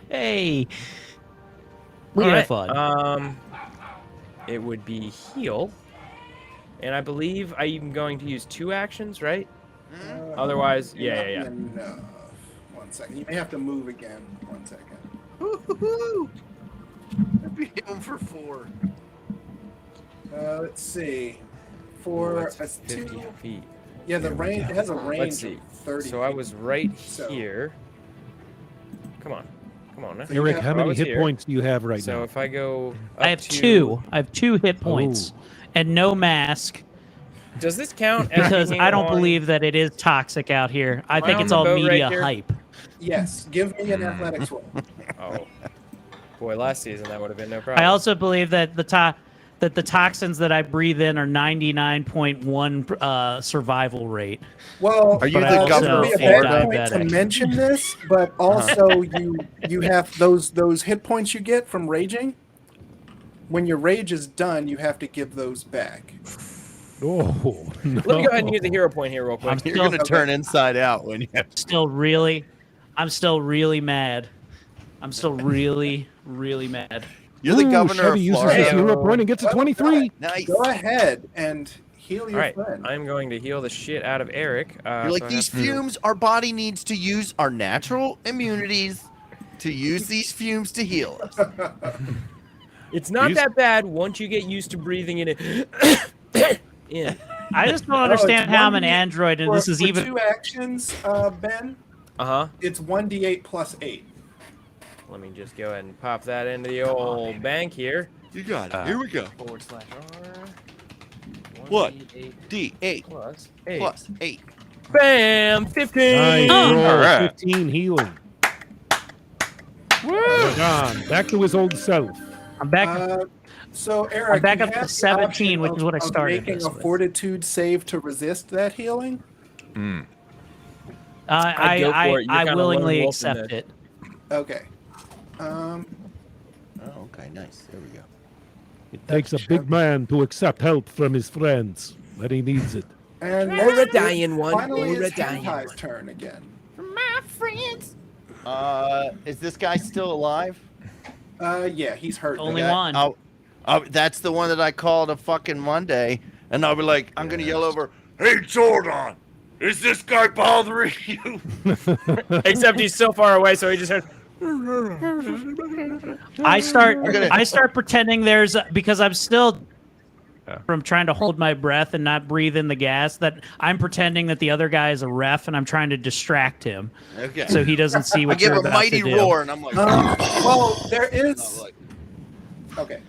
Hey, we All had right, fun. it would be heal, and I believe I'm going to use 2 actions, right? Otherwise, yeah. Enough. 1 second. You may have to move again. 1 second. Woo-hoo-hoo. I'd be healing for 4. Let's see. Ooh, For that's a 50 2. feet. Yeah, the range it has a range Let's see. of 30. So I was right So- here. Come on now. So you Eric, have- how I many was hit here. points do you have right So now? if I go, I have 2. I have 2 hit points and no mask Does this count as because being I don't on- believe that it is toxic out here. I Am I think on it's the all boat right media here? hype. Yes. Give me an athletics roll. Oh, boy, last season that would have been no problem. I also believe that the toxins that I breathe in are 99.1 survival rate. Well, Are you But the I also governor would of be a bad Florida? point to Diabetic. mention this, but also you have those hit points you get from raging. When your rage is done, you have to give those back. Oh, no. Let me go ahead and use a hero point here real quick. I'm You're still gonna turn inside out when you have. I'm still really mad. I'm still really mad. You're the Ooh, governor Chevy of uses Florida. his hero point and gets a Well 23. Nice. Go ahead and heal All your right, friend. I'm going to heal the shit out of Eric. You're so like, I these have to- fumes, our body needs to use our natural immunities to use these fumes to heal us. It's not These- that bad once you get used to breathing in it. in. I just don't No, understand it's how I'm an 1d8 android and for, this is for even 2 actions, Ben. Uh-huh. It's 1d8 plus 8. Let me just go ahead and pop that into the old bank here. You got it. Here we go. /R. What? 1d8 D8 plus 8. plus 8. Bam! 15! Nice roll, All right. 15 healing. Right on. Back to his old self. I'm back. So Eric, I'm back you up to have the 17, option which is what I of started making this a with. fortitude save to resist that healing. I'd go for it. You're I kinda willingly lone wolf in accept this. it. Okay. Oh, okay, nice. There we go. It takes a big man to accept help from his friends when he needs it. And Or a next dying is one, Finally, or a it's dying Hentai's one. turn again. Is this guy still alive? Yeah, he's hurt. Only Okay, one. that's the one that I called a fucking Monday, and I'll be like, I'm gonna yell over, "Hey Jordan, is this guy bothering you?" Except he's so far away, so he just heard. I start gonna- I start pretending there's because I'm still from trying to hold my breath and not breathe in the gas that I'm pretending that the other guy is a ref and I'm trying to distract him Okay. so he doesn't see I what give you're a about mighty to do. roar, and I'm like, Well, there no, is. like, Okay.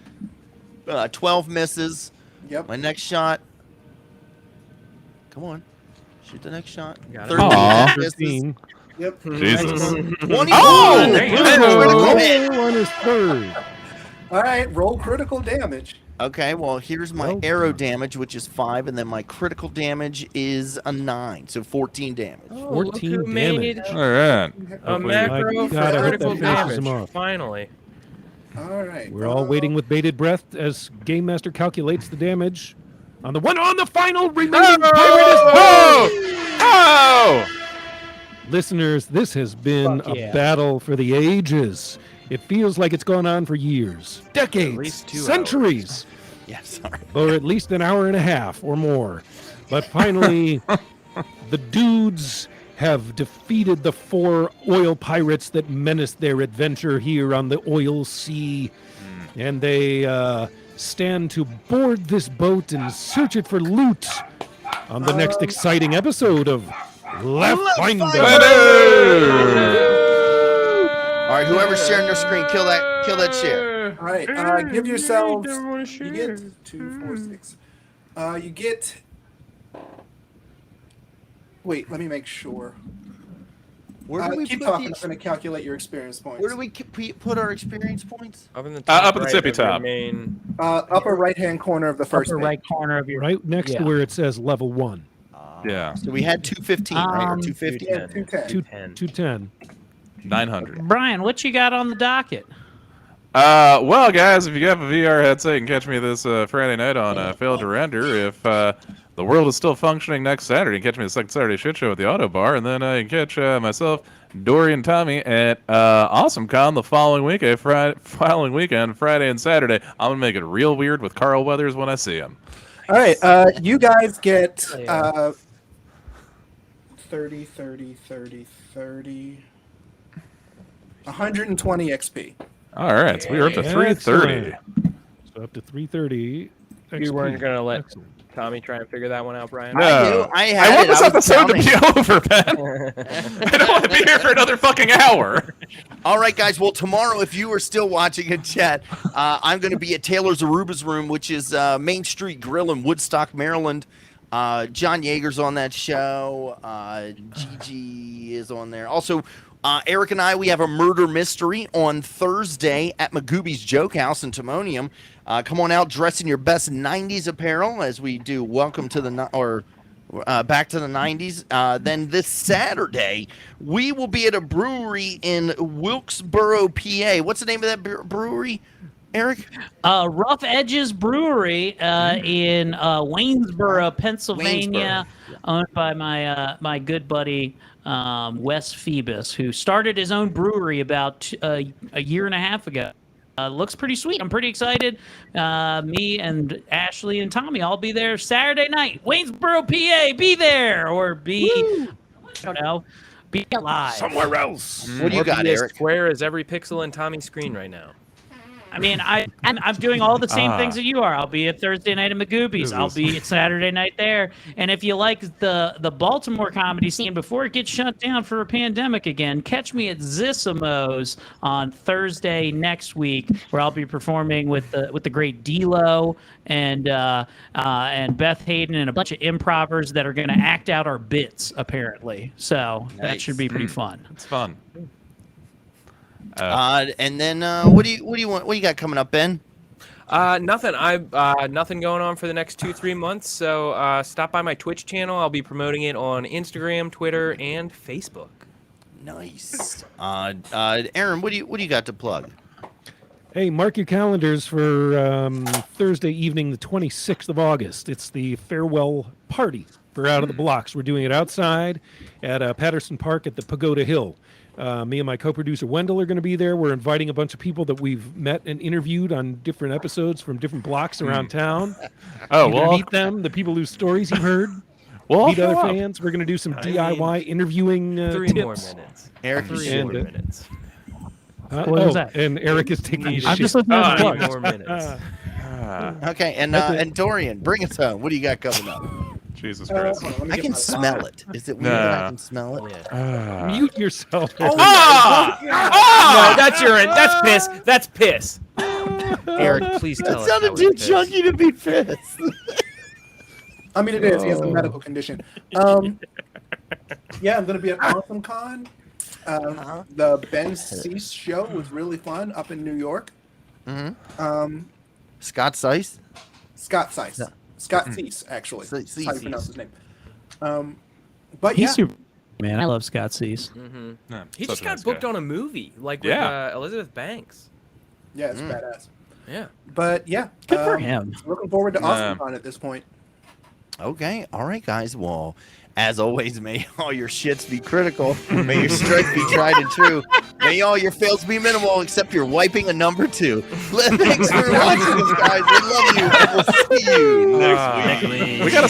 12 misses. Yep. My next shot. Come on, shoot the next shot. Got it. 13 Aw. misses. 13. Yep. Jesus. 21. there you go. Critical hit. Roll on his third. All right. Roll critical damage. Okay, well, here's my Well arrow done. damage, which is 5, and then my critical damage is a 9, so 14 damage. Oh, look 14 who made damage. All right. a Hopefully- macro My for God, I hope critical that finishes damage. him off. Finally. All right. We're all waiting with bated breath as Game Master calculates the damage. On the final remaining pirate is Oh! Listeners, this has been Fuck a yeah. battle for the ages. It feels like it's gone on for years, decades, least 2 centuries, Yeah, sorry. or at least an hour and a half or more. But finally, the dudes have defeated the 4 oil pirates that menaced their adventure here on the oil sea. And they stand to board this boat and search it for loot on the next exciting episode of Laughfinder. All right, whoever's sharing their screen, kill that share. All right. Give yourselves. You get 2, 4, 6. You get. Wait. Let me make sure. Where do we keep put talking. I'm these? going to calculate your experience points. Where do we put our experience points? Up in the top up at the right tippy of your top. Main... Upper right-hand corner of the first Upper page. right corner of your Right next Yeah. to where it says level 1. Yeah. So we had 215, right? Or 250? Yeah, 210. 210. 900. Brian, what you got on the docket? Well, guys, if you have a VR headset, you can catch me this Friday night on Failed to Render. If the world is still functioning next Saturday, you can catch me the second Saturday shit show at the Auto Bar, and then you can catch myself, Dory, and Tommy at AwesomeCon the following weekend, Friday and Saturday. I'm gonna make it real weird with Carl Weathers when I see him. All right, you guys get 30, 120 XP. All right, so we are up to 330. So up to 330. You weren't XP. going to let Excellent. Tommy try and figure that one out, Brian? No. I had want it. this I was episode to counting. be over, Ben. I don't want to be here for another fucking hour. All right, guys. Well, tomorrow, if you are still watching in chat, I'm going to be at Taylor's Aruba's Room, which is Main Street Grill in Woodstock, Maryland. John Yeager's on that show. Gigi is on there. Also, Eric and I, we have a murder mystery on Thursday at Magooby's Joke House in Timonium. Come on out, dress in your best 90s apparel as we do Welcome to the Back to the 90s. Then this Saturday, we will be at a brewery in Wilkesboro, PA. What's the name of that brewery, Eric? Rough Edges Brewery in Waynesboro, Pennsylvania, owned by my good buddy Wes Phoebus, who started his own brewery about a year and a half ago. Looks pretty sweet. I'm pretty excited. Me and Ashley and Tommy all be there Saturday night. Waynesboro, PA. Be there or be, I don't know, be alive. Somewhere else. What do you got, Be as Eric? square as every pixel in Tommy's screen right now. I mean, I'm doing all the same things that you are. I'll be at Thursday night at Magooby's. I'll be at Saturday night there. And if you like the Baltimore comedy scene before it gets shut down for a pandemic again, catch me at Zissimo's on Thursday next week, where I'll be performing with the great D-Lo and Beth Hayden and a bunch of improvers that are going to act out our bits apparently. So that should be pretty fun. It's fun. And then what do you want? What do you got coming up, Ben? Nothing. Nothing going on for the next 2-3 months. So stop by my Twitch channel. I'll be promoting it on Instagram, Twitter, and Facebook. Nice. Aaron, what do you got to plug? Hey, mark your calendars for Thursday evening, the 26th of August. It's the farewell party for Out of the Blocks. We're doing it outside at Patterson Park at the Pagoda Hill. Me and my co-producer Wendell are going to be there. We're inviting a bunch of people that we've met and interviewed on different episodes from different blocks around town. Oh, You're well, gonna meet them, the people whose stories you've heard. well, Meet other show up. fans. We're going to do some DIY interviewing 3 more tips. minutes. Eric, 3 more and, minutes. What was that? And Eric is taking I'm shit. I'm just looking at the 3 plugs. more minutes. okay, and Dorian, bring us home. What do you got coming up? Jesus Christ. Hold on, let me I get can my- smell it. Is it weird that I can smell it? Mute yourself. No, that's urine. That's piss. That's piss. Eric, please tell That us. sounded how too it's piss. chunky to be pissed. I mean, it is. He has a medical condition. Yeah, I'm going to be at AwesomeCon. The Ben Cease show was really fun up in New York. Scott Seiss? Scott Seiss. Scott Cease, actually. That's how you Cease. pronounce his name. But He's yeah, super, man. I love Scott Cease. Yeah, He such just a got nice booked guy. on a movie, like with Yeah. Elizabeth Banks. yeah, it's badass. Yeah. But yeah, Good for him. looking forward to AwesomeCon at this point. Okay, all right, guys. Well, as always, may all your shits be critical. May your strength be tried and true. May all your fails be minimal, except you're wiping a number 2. Thanks for watching us, guys. We love you, and we'll see you next week. We gotta